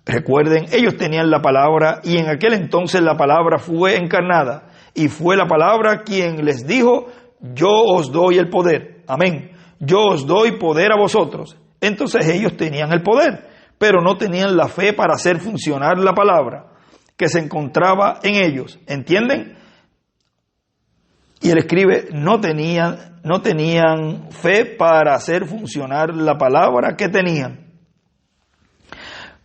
Recuerden, ellos tenían la palabra y en aquel entonces la palabra fue encarnada y fue la palabra quien les dijo: yo os doy el poder. Amén. Yo os doy poder a vosotros. Entonces ellos tenían el poder, pero no tenían la fe para hacer funcionar la palabra que se encontraba en ellos. ¿Entienden? Y él escribe, no tenían fe para hacer funcionar la palabra que tenían.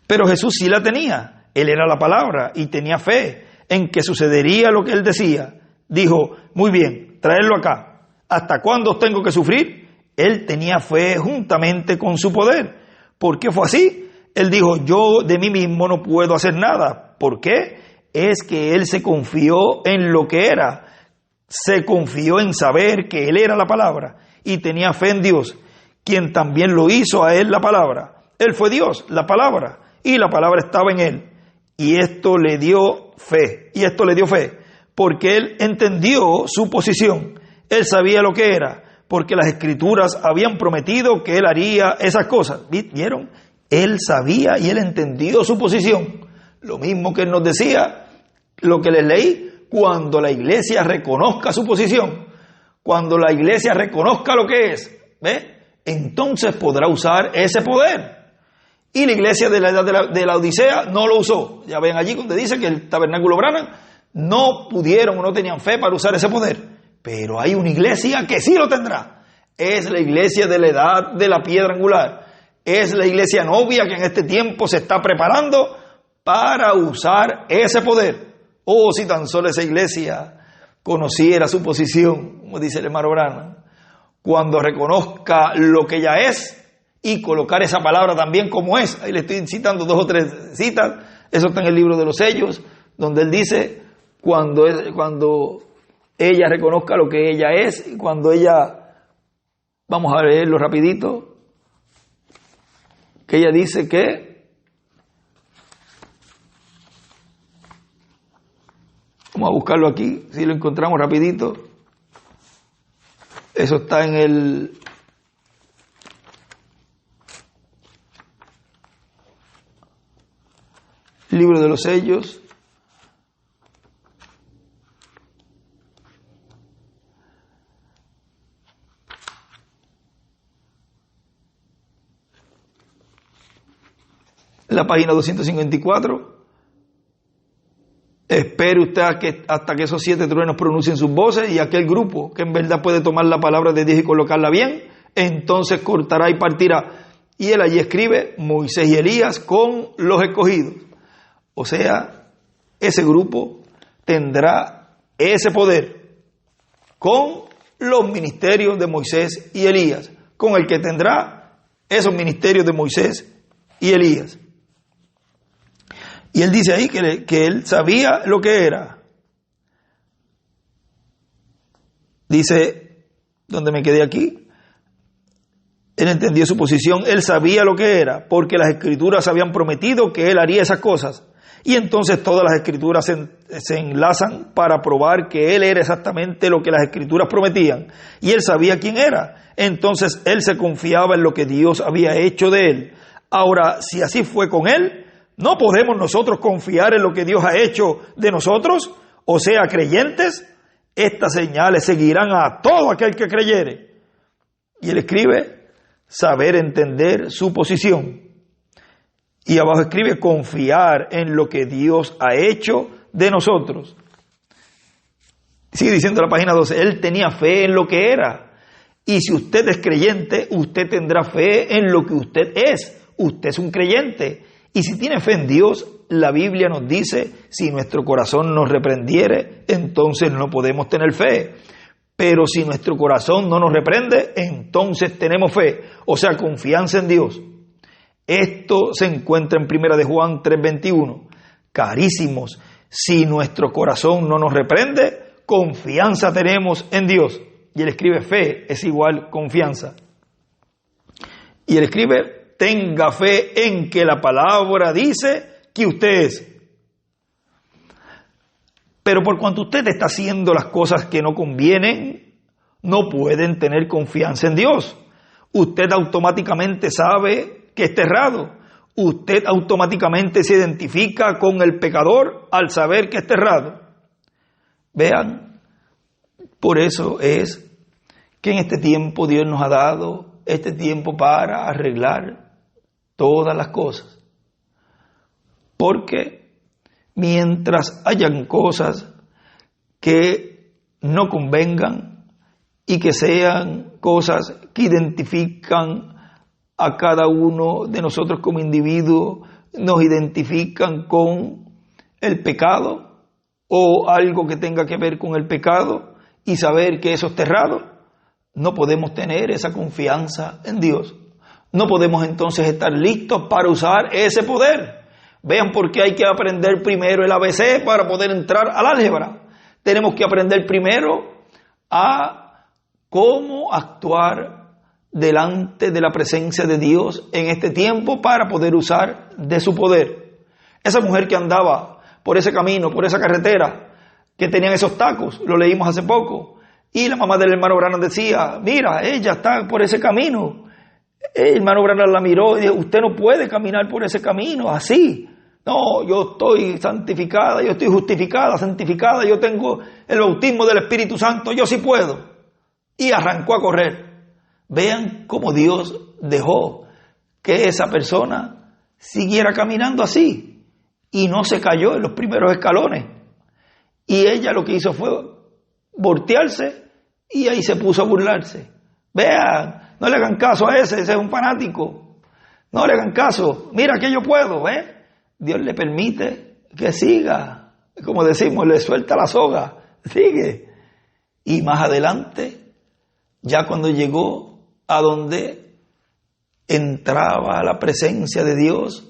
Pero Jesús sí la tenía. Él era la palabra y tenía fe en que sucedería lo que él decía. Dijo, muy bien, traedlo acá. ¿Hasta cuándo os tengo que sufrir? Él tenía fe juntamente con su poder. ¿Por qué fue así? Él dijo, yo de mí mismo no puedo hacer nada. ¿Por qué? Es que él se confió en lo que era. Se confió en saber que él era la palabra y tenía fe en Dios, quien también lo hizo a él la palabra. Él fue Dios, la palabra, y la palabra estaba en él. Y esto le dio fe, porque él entendió su posición. Él sabía lo que era, porque las escrituras habían prometido que él haría esas cosas. ¿Vieron? Él sabía y él entendió su posición. Lo mismo que él nos decía, lo que les leí, cuando la iglesia reconozca su posición, cuando la iglesia reconozca lo que es, ¿ve? Entonces podrá usar ese poder. Y la iglesia de la edad de la Odisea no lo usó. Ya ven allí donde dice que el tabernáculo Branham no pudieron o no tenían fe para usar ese poder. Pero hay una iglesia que sí lo tendrá. Es la iglesia de la edad de la piedra angular. Es la iglesia novia que en este tiempo se está preparando para usar ese poder. Oh, si tan solo esa iglesia conociera su posición, como dice el hermano Branham, cuando reconozca lo que ella es y colocar esa palabra también como es. Ahí le estoy citando 2 o 3 citas, eso está en el libro de los sellos, donde él dice, cuando ella reconozca lo que ella es, y cuando ella, vamos a leerlo rapidito, que ella dice que, vamos a buscarlo aquí, si lo encontramos rapidito. Eso está en el libro de los sellos. La página 254. Espere usted hasta que esos 7 truenos pronuncien sus voces y aquel grupo que en verdad puede tomar la palabra de Dios y colocarla bien, entonces cortará y partirá. Y él allí escribe Moisés y Elías con los escogidos. O sea, ese grupo tendrá ese poder con los ministerios de Moisés y Elías, con el que tendrá esos ministerios de Moisés y Elías. Y él dice ahí que él sabía lo que era. Dice, donde me quedé aquí, él entendió su posición, él sabía lo que era, porque las escrituras habían prometido que él haría esas cosas. Y entonces todas las escrituras se enlazan para probar que él era exactamente lo que las escrituras prometían. Y él sabía quién era. Entonces él se confiaba en lo que Dios había hecho de él. Ahora, si así fue con él, ¿no podemos nosotros confiar en lo que Dios ha hecho de nosotros? O sea, creyentes, estas señales seguirán a todo aquel que creyere. Y él escribe, saber entender su posición. Y abajo escribe, confiar en lo que Dios ha hecho de nosotros. Sigue diciendo la página 12, él tenía fe en lo que era. Y si usted es creyente, usted tendrá fe en lo que usted es. Usted es un creyente. Y si tiene fe en Dios, la Biblia nos dice, si nuestro corazón nos reprendiere, entonces no podemos tener fe. Pero si nuestro corazón no nos reprende, entonces tenemos fe. O sea, confianza en Dios. Esto se encuentra en 1 de Juan 3:21. Carísimos, si nuestro corazón no nos reprende, confianza tenemos en Dios. Y él escribe, fe es igual confianza. Y él escribe, tenga fe en que la palabra dice que usted es. Pero por cuanto usted está haciendo las cosas que no convienen, no pueden tener confianza en Dios. Usted automáticamente sabe que está errado. Usted automáticamente se identifica con el pecador al saber que está errado. Vean, por eso es que en este tiempo Dios nos ha dado este tiempo para arreglar todas las cosas. Porque mientras hayan cosas que no convengan y que sean cosas que identifican a cada uno de nosotros como individuo, nos identifican con el pecado o algo que tenga que ver con el pecado y saber que eso está errado, no podemos tener esa confianza en Dios. No podemos entonces estar listos para usar ese poder. Vean por qué hay que aprender primero el ABC para poder entrar al álgebra. Tenemos que aprender primero a cómo actuar delante de la presencia de Dios en este tiempo para poder usar de su poder. Esa mujer que andaba por ese camino, por esa carretera, que tenían esos tacos, lo leímos hace poco, y la mamá del hermano Branham decía, mira, ella está por ese camino. El hermano Branham la miró y dijo, usted no puede caminar por ese camino así. No, yo estoy santificada, yo estoy justificada, santificada, yo tengo el bautismo del Espíritu Santo, yo sí puedo. Y arrancó a correr. Vean cómo Dios dejó que esa persona siguiera caminando así y no se cayó en los primeros escalones. Y ella lo que hizo fue voltearse y ahí se puso a burlarse. Vean, no le hagan caso a ese es un fanático. No le hagan caso. Mira que yo puedo, ¿eh? Dios le permite que siga. Como decimos, le suelta la soga. Sigue. Y más adelante, ya cuando llegó a donde entraba a la presencia de Dios,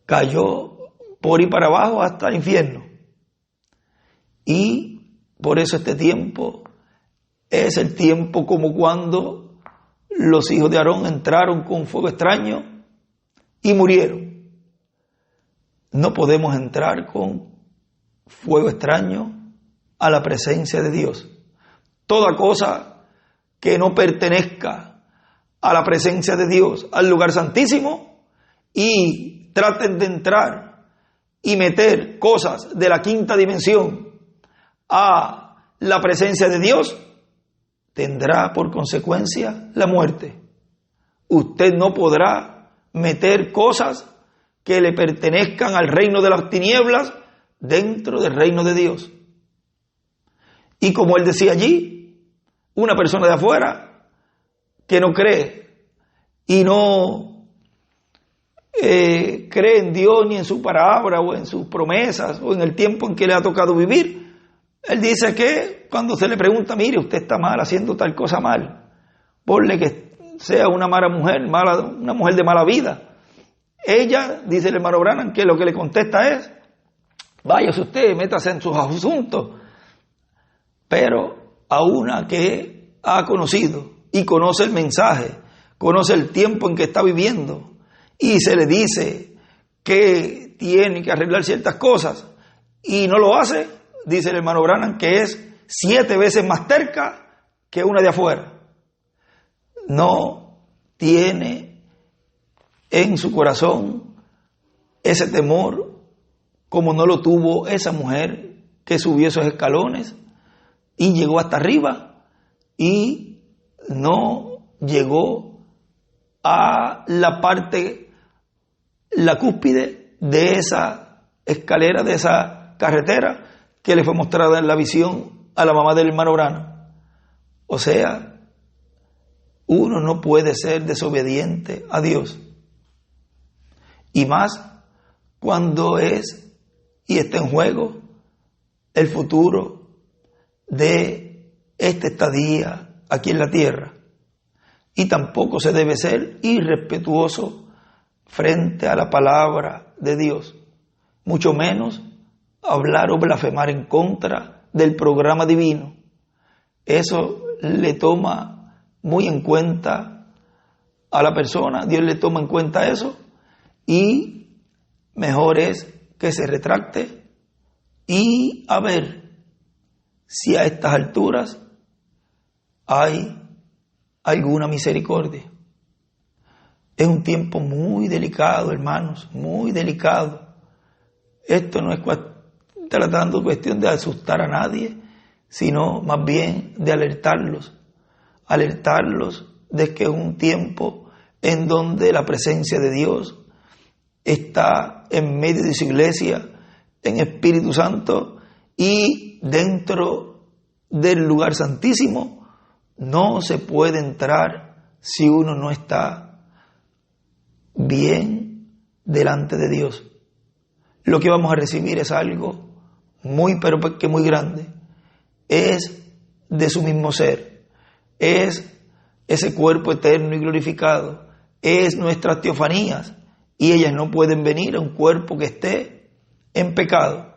cayó por y para abajo hasta el infierno. Y por eso este tiempo es el tiempo como cuando los hijos de Aarón entraron con fuego extraño y murieron. No podemos entrar con fuego extraño a la presencia de Dios. Toda cosa que no pertenezca a la presencia de Dios, al lugar santísimo, y traten de entrar y meter cosas de la quinta dimensión a la presencia de Dios, tendrá por consecuencia la muerte. Usted no podrá meter cosas que le pertenezcan al reino de las tinieblas dentro del reino de Dios. Y como él decía allí, una persona de afuera que no cree y no cree en Dios ni en su palabra o en sus promesas o en el tiempo en que le ha tocado vivir, él dice que cuando se le pregunta, mire, usted está mal haciendo tal cosa mal, ponle que sea una mala mujer, una mujer de mala vida. Ella, dice el hermano Branham, que lo que le contesta es, váyase usted, métase en sus asuntos. Pero a una que ha conocido y conoce el mensaje, conoce el tiempo en que está viviendo y se le dice que tiene que arreglar ciertas cosas y no lo hace, dice el hermano Branham, que es 7 veces más terca que una de afuera. No tiene en su corazón ese temor como no lo tuvo esa mujer que subió esos escalones y llegó hasta arriba y no llegó a la parte, la cúspide de esa escalera, de esa carretera que le fue mostrada en la visión a la mamá del hermano Branham. O sea, uno no puede ser desobediente a Dios. Y más cuando es y está en juego el futuro de esta estadía aquí en la tierra. Y tampoco se debe ser irrespetuoso frente a la palabra de Dios, mucho menos hablar o blasfemar en contra del programa divino. Eso le toma muy en cuenta a la persona, Dios le toma en cuenta eso, y mejor es que se retracte y a ver si a estas alturas hay alguna misericordia. Es un tiempo muy delicado, hermanos, muy delicado. Esto no es tratando cuestión de asustar a nadie, sino más bien de alertarlos de que es un tiempo en donde la presencia de Dios está en medio de su iglesia, en Espíritu Santo, y dentro del lugar santísimo no se puede entrar si uno no está bien delante de Dios. Lo que vamos a recibir es algo muy, pero que muy grande. Es de su mismo ser. Es ese cuerpo eterno y glorificado. Es nuestras teofanías. Y ellas no pueden venir a un cuerpo que esté en pecado,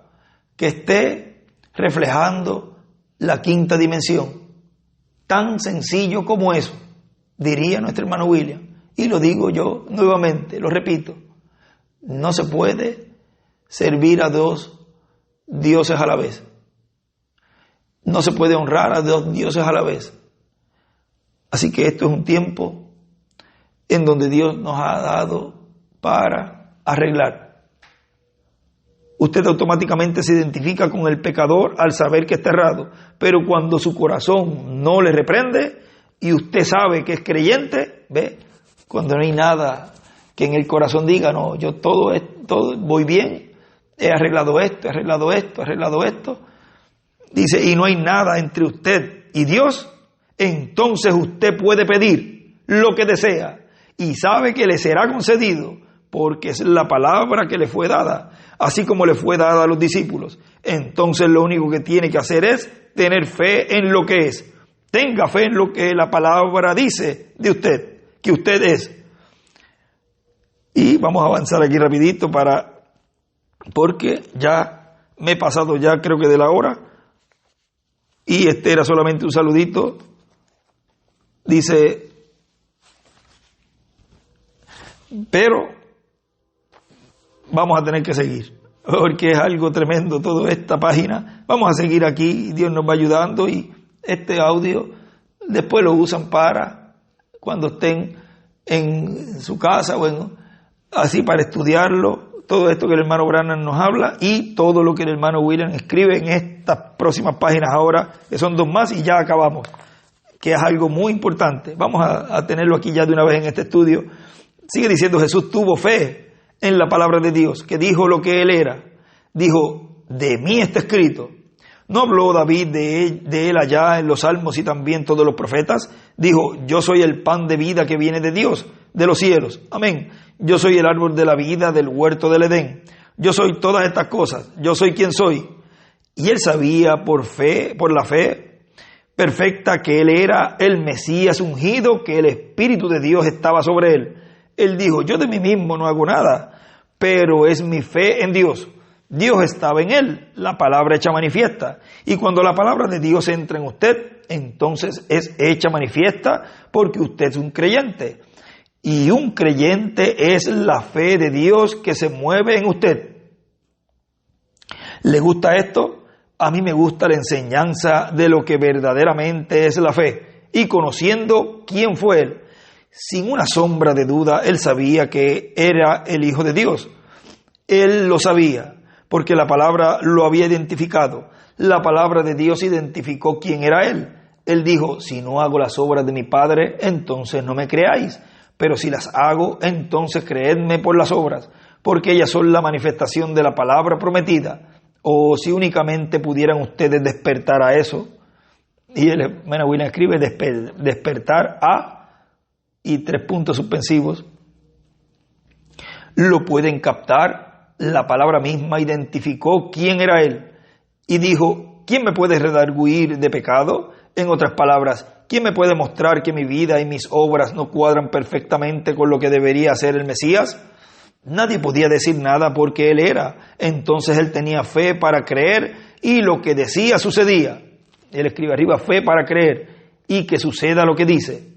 que esté reflejando la quinta dimensión. Tan sencillo como eso, diría nuestro hermano William. Y lo digo yo nuevamente, lo repito. No se puede servir a dos dioses a la vez. No se puede honrar a dos dioses a la vez. Así que esto es un tiempo en donde Dios nos ha dado para arreglar. Usted automáticamente se identifica con el pecador al saber que está errado, pero cuando su corazón no le reprende y usted sabe que es creyente, ve, cuando no hay nada que en el corazón diga, no, yo todo voy bien, he arreglado esto, dice, y no hay nada entre usted y Dios, entonces usted puede pedir lo que desea y sabe que le será concedido, porque es la palabra que le fue dada, así como le fue dada a los discípulos. Entonces lo único que tiene que hacer es tener fe en lo que es. Tenga fe en lo que la palabra dice de usted, que usted es. Y vamos a avanzar aquí rapidito porque ya me he pasado ya creo que de la hora. Y este era solamente un saludito. Dice, pero vamos a tener que seguir, porque es algo tremendo toda esta página. Vamos a seguir aquí, Dios nos va ayudando, y este audio después lo usan para cuando estén en su casa o así para estudiarlo, todo esto que el hermano Branham nos habla y todo lo que el hermano William escribe en estas próximas páginas ahora, que son 2 más y ya acabamos, que es algo muy importante. Vamos a tenerlo aquí ya de una vez en este estudio. Sigue diciendo, Jesús tuvo fe en la palabra de Dios, que dijo lo que él era. Dijo, de mí está escrito. ¿No habló David de él allá en los Salmos y también todos los profetas? Dijo, yo soy el pan de vida que viene de Dios, de los cielos. Amén. Yo soy el árbol de la vida del huerto del Edén. Yo soy todas estas cosas. Yo soy quien soy. Y él sabía por la fe perfecta, que él era el Mesías ungido, que el Espíritu de Dios estaba sobre él. Él dijo, yo de mí mismo no hago nada, pero es mi fe en Dios. Dios estaba en él, la palabra hecha manifiesta. Y cuando la palabra de Dios entra en usted, entonces es hecha manifiesta porque usted es un creyente. Y un creyente es la fe de Dios que se mueve en usted. ¿Le gusta esto? A mí me gusta la enseñanza de lo que verdaderamente es la fe. Y conociendo quién fue él, sin una sombra de duda, él sabía que era el Hijo de Dios. Él lo sabía, porque la palabra lo había identificado. La palabra de Dios identificó quién era él. Él dijo, si no hago las obras de mi Padre, entonces no me creáis. Pero si las hago, entonces creedme por las obras, porque ellas son la manifestación de la palabra prometida. O si únicamente pudieran ustedes despertar a eso. Y el hermano William escribe, despertar a, y 3 puntos suspensivos. Lo pueden captar. La palabra misma identificó quién era él. Y dijo, ¿quién me puede redarguir de pecado? En otras palabras, ¿quién me puede mostrar que mi vida y mis obras no cuadran perfectamente con lo que debería hacer el Mesías? Nadie podía decir nada porque él era. Entonces él tenía fe para creer y lo que decía sucedía. Él escribe arriba, fe para creer y que suceda lo que dice.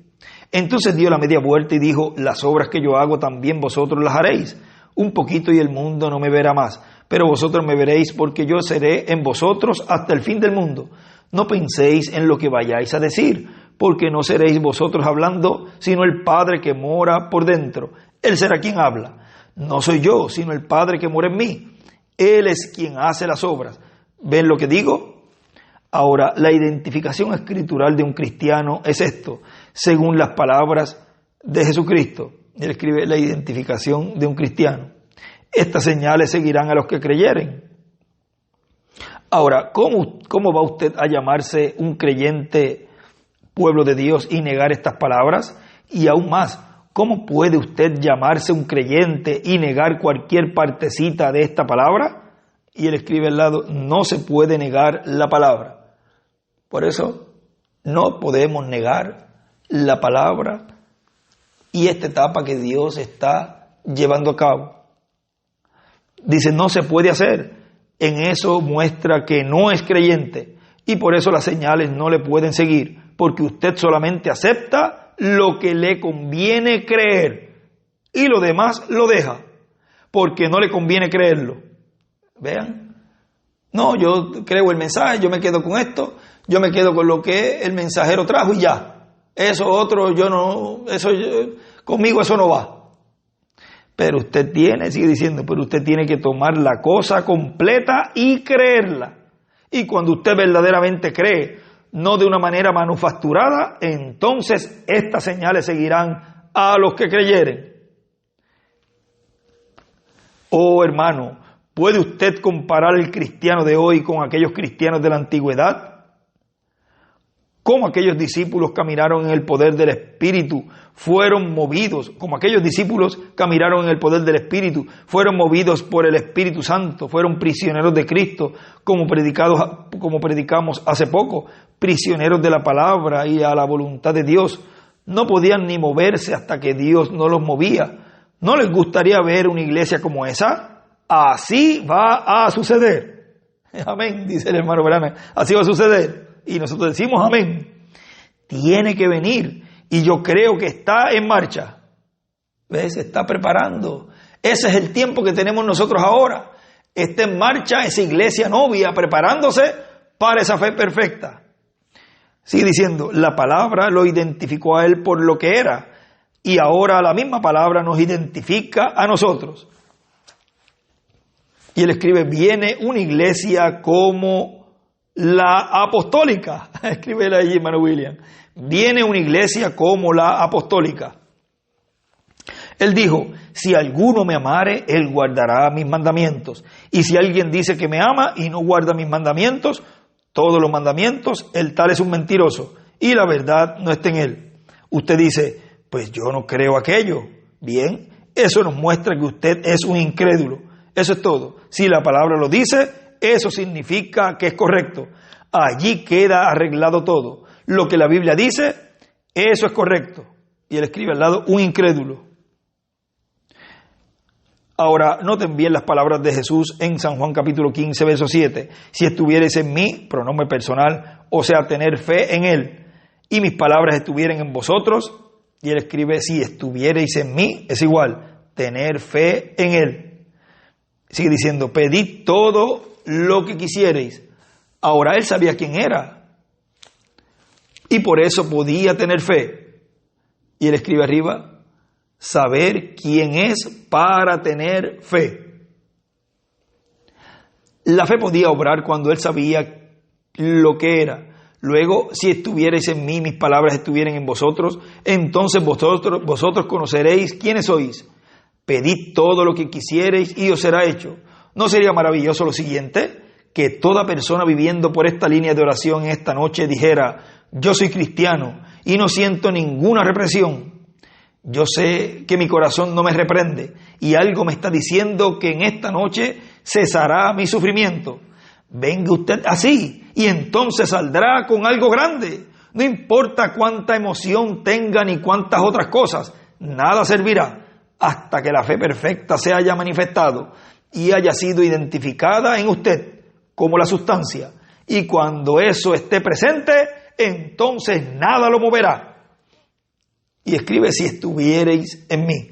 Entonces dio la media vuelta y dijo, las obras que yo hago también vosotros las haréis. Un poquito y el mundo no me verá más, pero vosotros me veréis porque yo seré en vosotros hasta el fin del mundo. No penséis en lo que vayáis a decir, porque no seréis vosotros hablando, sino el Padre que mora por dentro. Él será quien habla. No soy yo, sino el Padre que mora en mí. Él es quien hace las obras. ¿Ven lo que digo? Ahora, la identificación escritural de un cristiano es esto, según las palabras de Jesucristo. Él escribe la identificación de un cristiano. Estas señales seguirán a los que creyeren. Ahora, ¿cómo va usted a llamarse un creyente pueblo de Dios y negar estas palabras? Y aún más, ¿cómo puede usted llamarse un creyente y negar cualquier partecita de esta palabra? Y él escribe al lado, no se puede negar la palabra. Por eso, no podemos negar la palabra y esta etapa que Dios está llevando a cabo. Dice, no se puede hacer. En eso muestra que no es creyente y por eso las señales no le pueden seguir, porque usted solamente acepta lo que le conviene creer y lo demás lo deja, porque no le conviene creerlo. Vean, no, yo creo el mensaje, yo me quedo con esto, yo me quedo con lo que el mensajero trajo y ya. Eso otro, conmigo eso no va. Pero usted sigue diciendo, pero usted tiene que tomar la cosa completa y creerla. Y cuando usted verdaderamente cree, no de una manera manufacturada, entonces estas señales seguirán a los que creyeren. Oh hermano, ¿puede usted comparar el cristiano de hoy con aquellos cristianos de la antigüedad? Como aquellos discípulos caminaron en el poder del Espíritu, fueron movidos, como aquellos discípulos caminaron en el poder del Espíritu, fueron movidos por el Espíritu Santo, fueron prisioneros de Cristo, como predicamos hace poco, prisioneros de la palabra y a la voluntad de Dios. No podían ni moverse hasta que Dios no los movía. ¿No les gustaría ver una iglesia como esa? Así va a suceder. Amén, dice el hermano Branham. Así va a suceder. Y nosotros decimos amén. Tiene que venir. Y yo creo que está en marcha. ¿Ves? Se está preparando. Ese es el tiempo que tenemos nosotros ahora. Está en marcha esa iglesia novia preparándose para esa fe perfecta. Sigue diciendo, la palabra lo identificó a él por lo que era. Y ahora la misma palabra nos identifica a nosotros. Y él escribe, viene una iglesia como la apostólica, escribe allí hermano William, viene una iglesia como la apostólica. Él dijo, si alguno me amare, él guardará mis mandamientos. Y si alguien dice que me ama y no guarda mis mandamientos, todos los mandamientos, el tal es un mentiroso y la verdad no está en él. Usted dice, pues yo no creo aquello. Bien, eso nos muestra que usted es un incrédulo. Eso es todo. Si la palabra lo dice, eso significa que es correcto. Allí queda arreglado todo. Lo que la Biblia dice, eso es correcto. Y él escribe al lado, un incrédulo. Ahora, noten bien las palabras de Jesús en San Juan capítulo 15, verso 7. Si estuvierais en mí, pronombre personal, o sea, tener fe en él, y mis palabras estuvieran en vosotros, y él escribe, si estuvierais en mí, es igual, tener fe en él. Sigue diciendo, pedid todo lo que quisierais. Ahora él sabía quién era y por eso podía tener fe. Y él escribe arriba, saber quién es para tener fe. La fe podía obrar cuando él sabía lo que era. Luego, si estuvierais en mí, mis palabras estuvieran en vosotros, entonces vosotros conoceréis quiénes sois. Pedid todo lo que quisierais y os será hecho. ¿No sería maravilloso lo siguiente? Que toda persona viviendo por esta línea de oración en esta noche dijera, yo soy cristiano y no siento ninguna represión. Yo sé que mi corazón no me reprende y algo me está diciendo que en esta noche cesará mi sufrimiento. Venga usted así y entonces saldrá con algo grande. No importa cuánta emoción tenga ni cuántas otras cosas, nada servirá hasta que la fe perfecta se haya manifestado y haya sido identificada en usted como la sustancia. Y cuando eso esté presente, entonces nada lo moverá. Y escribe, si estuvierais en mí.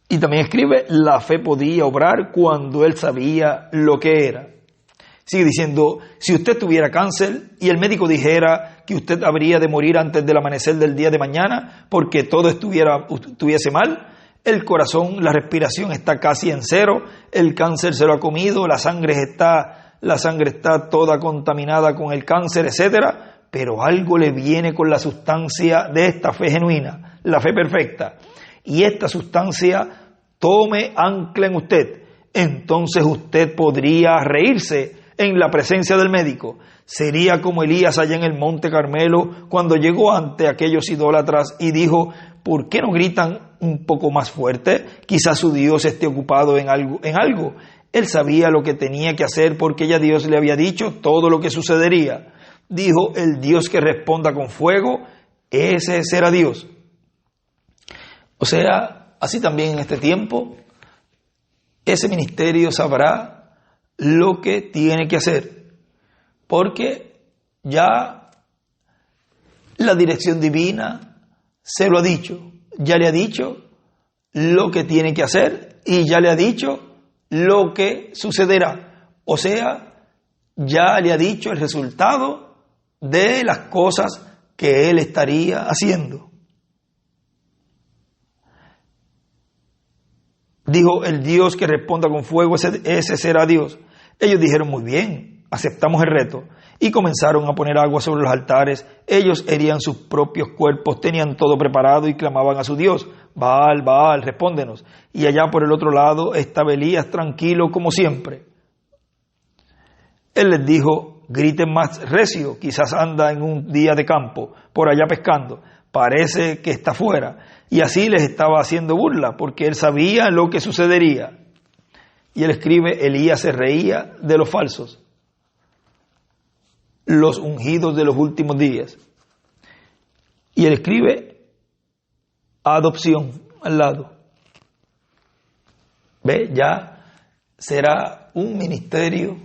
Y también escribe, la fe podía obrar cuando él sabía lo que era. Sigue diciendo, si usted tuviera cáncer y el médico dijera que usted habría de morir antes del amanecer del día de mañana porque todo estuviese mal, el corazón, la respiración está casi en cero, el cáncer se lo ha comido, la sangre está toda contaminada con el cáncer, etcétera, pero algo le viene con la sustancia de esta fe genuina, la fe perfecta, y esta sustancia tome ancla en usted, entonces usted podría reírse en la presencia del médico. Sería como Elías allá en el Monte Carmelo cuando llegó ante aquellos idólatras y dijo, ¿por qué no gritan un poco más fuerte? Quizás su Dios esté ocupado en algo. Él sabía lo que tenía que hacer porque ya Dios le había dicho todo lo que sucedería. Dijo, el Dios que responda con fuego, ese será Dios. O sea, así también en este tiempo, ese ministerio sabrá lo que tiene que hacer, porque ya la dirección divina se lo ha dicho, ya le ha dicho lo que tiene que hacer y ya le ha dicho lo que sucederá. O sea, ya le ha dicho el resultado de las cosas que él estaría haciendo. Dijo, el Dios que responda con fuego, ese será Dios. Ellos dijeron, muy bien, aceptamos el reto. Y comenzaron a poner agua sobre los altares. Ellos herían sus propios cuerpos, tenían todo preparado y clamaban a su Dios. Baal, Baal, respóndenos. Y allá por el otro lado estaba Elías tranquilo como siempre. Él les dijo, griten más recio, quizás anda en un día de campo, por allá pescando. Parece que está fuera. Y así les estaba haciendo burla, porque él sabía lo que sucedería. Y él escribe, Elías se reía de los falsos, los ungidos de los últimos días. Y él escribe, adopción al lado. ¿Ve? Ya será un ministerio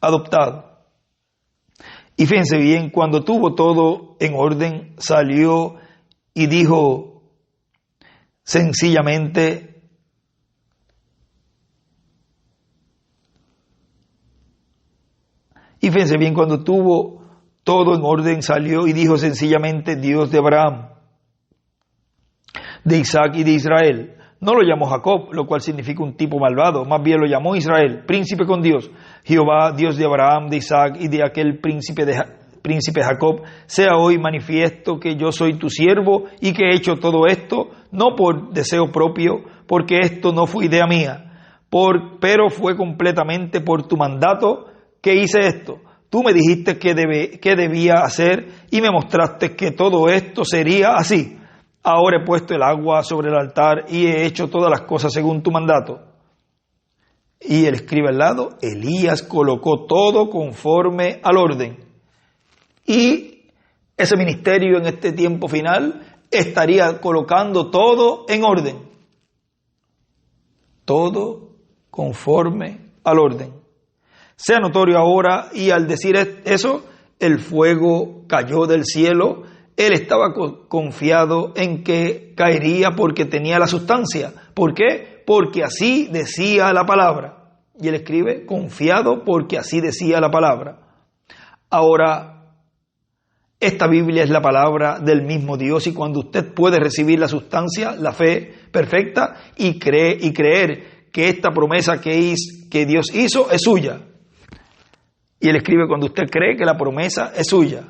adoptado. Y fíjense bien, cuando tuvo todo en orden, salió y dijo sencillamente, y fíjense bien, cuando tuvo todo en orden, salió y dijo sencillamente, Dios de Abraham, de Isaac y de Israel. No lo llamó Jacob, lo cual significa un tipo malvado, más bien lo llamó Israel, príncipe con Dios. Jehová, Dios de Abraham, de Isaac y de aquel príncipe Jacob, sea hoy manifiesto que yo soy tu siervo y que he hecho todo esto, no por deseo propio, porque esto no fue idea mía, pero fue completamente por tu mandato que hice esto. Tú me dijiste que debía hacer y me mostraste que todo esto sería así. Ahora he puesto el agua sobre el altar y he hecho todas las cosas según tu mandato. Y él escribe al lado, Elías colocó todo conforme al orden. Y ese ministerio en este tiempo final estaría colocando todo en orden. Todo conforme al orden. Sea notorio ahora, y al decir eso, el fuego cayó del cielo. Él estaba confiado en que caería porque tenía la sustancia. ¿Por qué? Porque así decía la palabra. Y él escribe, confiado porque así decía la palabra. Ahora, esta Biblia es la palabra del mismo Dios, y cuando usted puede recibir la sustancia, la fe perfecta, y creer que esta promesa que Dios hizo es suya. Y él escribe, cuando usted cree que la promesa es suya.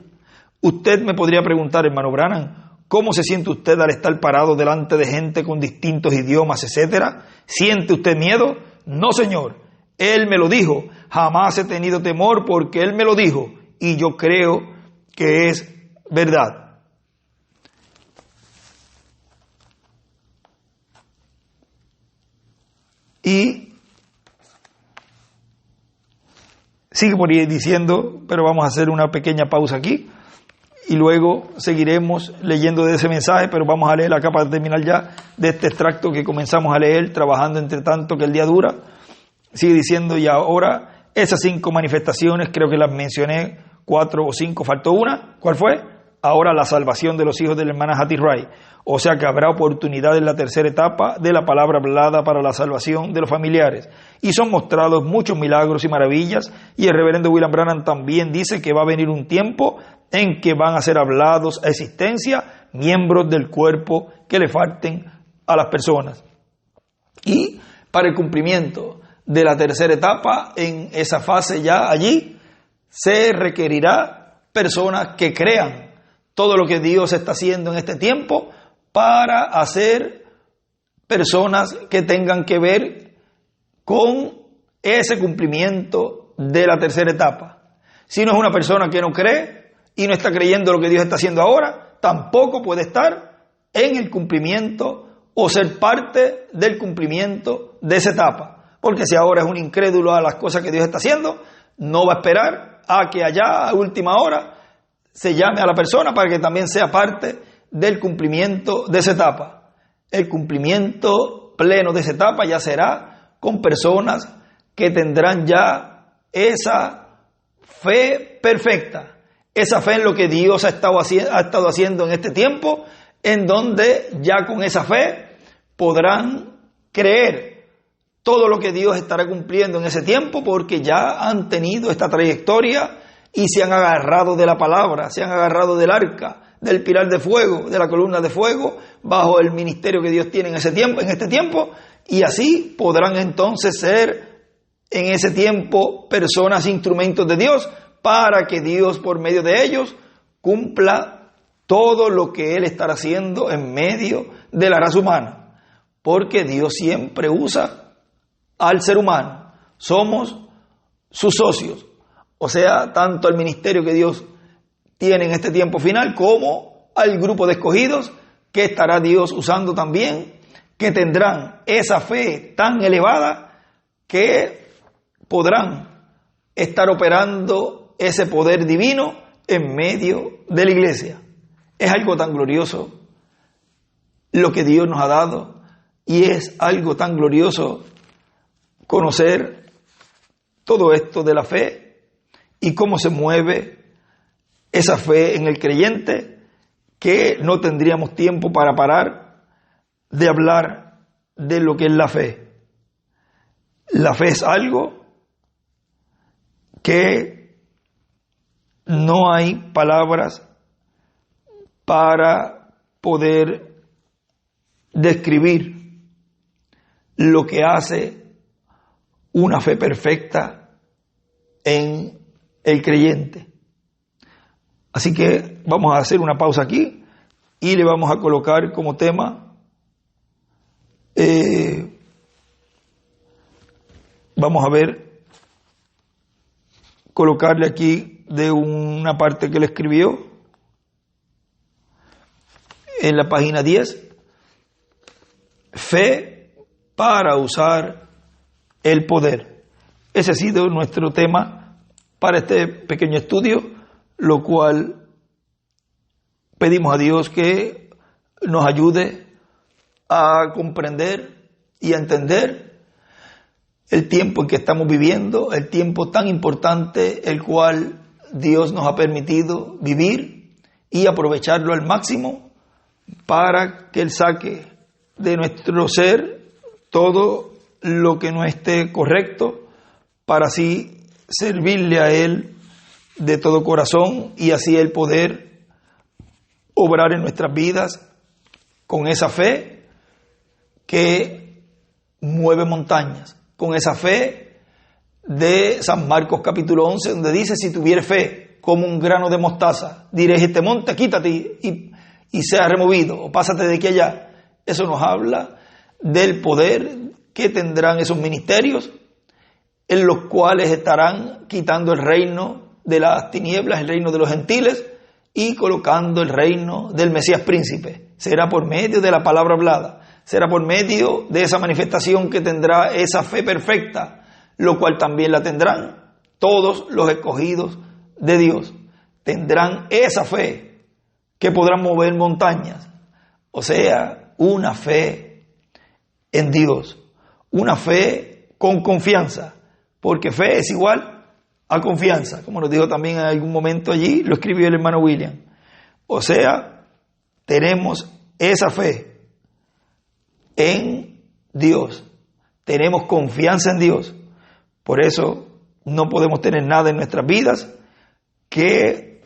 Usted me podría preguntar, hermano Branham, ¿cómo se siente usted al estar parado delante de gente con distintos idiomas, etcétera? ¿Siente usted miedo? No, señor. Él me lo dijo. Jamás he tenido temor porque Él me lo dijo. Y yo creo que es verdad. Y sigue por ahí diciendo, pero vamos a hacer una pequeña pausa aquí. Y luego seguiremos leyendo de ese mensaje, pero vamos a leer acá para terminar ya de este extracto que comenzamos a leer, trabajando entre tanto que el día dura. Sigue diciendo, y ahora esas 5 manifestaciones, creo que las mencioné, 4 o 5, faltó una. ¿Cuál fue? ahora la salvación de los hijos de la hermana Hattie Wright. O sea que habrá oportunidad en la tercera etapa de la palabra hablada para la salvación de los familiares. Y son mostrados muchos milagros y maravillas. Y el reverendo William Branham también dice que va a venir un tiempo en que van a ser hablados a existencia miembros del cuerpo que le falten a las personas. Y para el cumplimiento de la tercera etapa, en esa fase ya allí, se requerirá personas que crean todo lo que Dios está haciendo en este tiempo para hacer personas que tengan que ver con ese cumplimiento de la tercera etapa. Si no es una persona que no cree y no está creyendo lo que Dios está haciendo ahora, tampoco puede estar en el cumplimiento o ser parte del cumplimiento de esa etapa. Porque si ahora es un incrédulo a las cosas que Dios está haciendo, no va a esperar a que allá a última hora se llame a la persona para que también sea parte del cumplimiento de esa etapa. El cumplimiento pleno de esa etapa ya será con personas que tendrán ya esa fe perfecta, esa fe en lo que Dios ha estado haciendo en este tiempo, en donde ya con esa fe podrán creer todo lo que Dios estará cumpliendo en ese tiempo, porque ya han tenido esta trayectoria y se han agarrado de la palabra, se han agarrado del arca, del pilar de fuego, de la columna de fuego, bajo el ministerio que Dios tiene en este tiempo, y así podrán entonces ser en ese tiempo personas, instrumentos de Dios, para que Dios por medio de ellos cumpla todo lo que Él estará haciendo en medio de la raza humana, porque Dios siempre usa al ser humano, somos sus socios, o sea, tanto al ministerio que Dios tiene en este tiempo final como al grupo de escogidos que estará Dios usando también, que tendrán esa fe tan elevada que podrán estar operando ese poder divino en medio de la iglesia. Es algo tan glorioso lo que Dios nos ha dado, y es algo tan glorioso conocer todo esto de la fe y cómo se mueve esa fe en el creyente, que no tendríamos tiempo para parar de hablar de lo que es la fe. La fe es algo que no hay palabras para poder describir lo que hace una fe perfecta en el creyente. Así que vamos a hacer una pausa aquí y le vamos a colocar como tema, vamos a ver, colocarle aquí de una parte que él escribió en la página 10, fe para usar el poder. Ese ha sido nuestro tema para este pequeño estudio, lo cual pedimos a Dios que nos ayude a comprender y a entender el tiempo en que estamos viviendo, el tiempo tan importante el cual Dios nos ha permitido vivir, y aprovecharlo al máximo para que Él saque de nuestro ser todo lo que no esté correcto, para así servirle a Él de todo corazón, y así Él poder obrar en nuestras vidas con esa fe que mueve montañas, con esa fe de San Marcos capítulo 11, donde dice: si tuvieres fe como un grano de mostaza, diréis este monte, quítate y sea removido, o pásate de aquí allá. Eso nos habla del poder que tendrán esos ministerios, en los cuales estarán quitando el reino de las tinieblas, el reino de los gentiles, y colocando el reino del Mesías príncipe. Será por medio de la palabra hablada, será por medio de esa manifestación que tendrá esa fe perfecta, lo cual también la tendrán todos los escogidos de Dios. Tendrán esa fe que podrán mover montañas, o sea, una fe en Dios, una fe con confianza, porque fe es igual a confianza, como nos dijo también en algún momento allí, lo escribió el hermano William. O sea, tenemos esa fe en Dios, tenemos confianza en Dios. Por eso no podemos tener nada en nuestras vidas que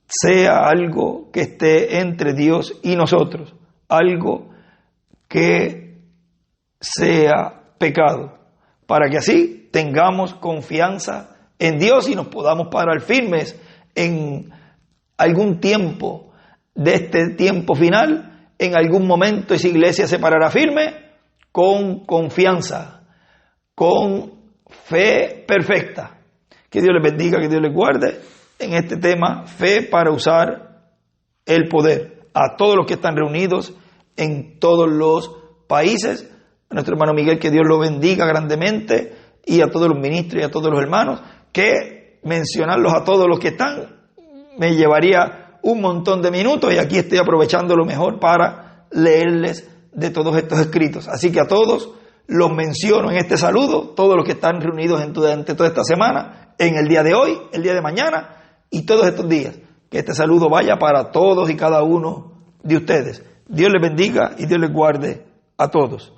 sea algo que esté entre Dios y nosotros, algo que sea pecado, para que así tengamos confianza en Dios y nos podamos parar firmes en algún tiempo de este tiempo final. En algún momento esa iglesia se parará firme con confianza, con fe perfecta. Que Dios les bendiga, que Dios les guarde en este tema, fe para usar el poder. A todos los que están reunidos en todos los países, a nuestro hermano Miguel, que Dios lo bendiga grandemente, y a todos los ministros y a todos los hermanos, que mencionarlos a todos los que están me llevaría un montón de minutos, y aquí estoy aprovechando lo mejor para leerles de todos estos escritos. Así que a todos los menciono en este saludo, todos los que están reunidos durante toda esta semana, en el día de hoy, el día de mañana y todos estos días. Que este saludo vaya para todos y cada uno de ustedes. Dios les bendiga y Dios les guarde a todos.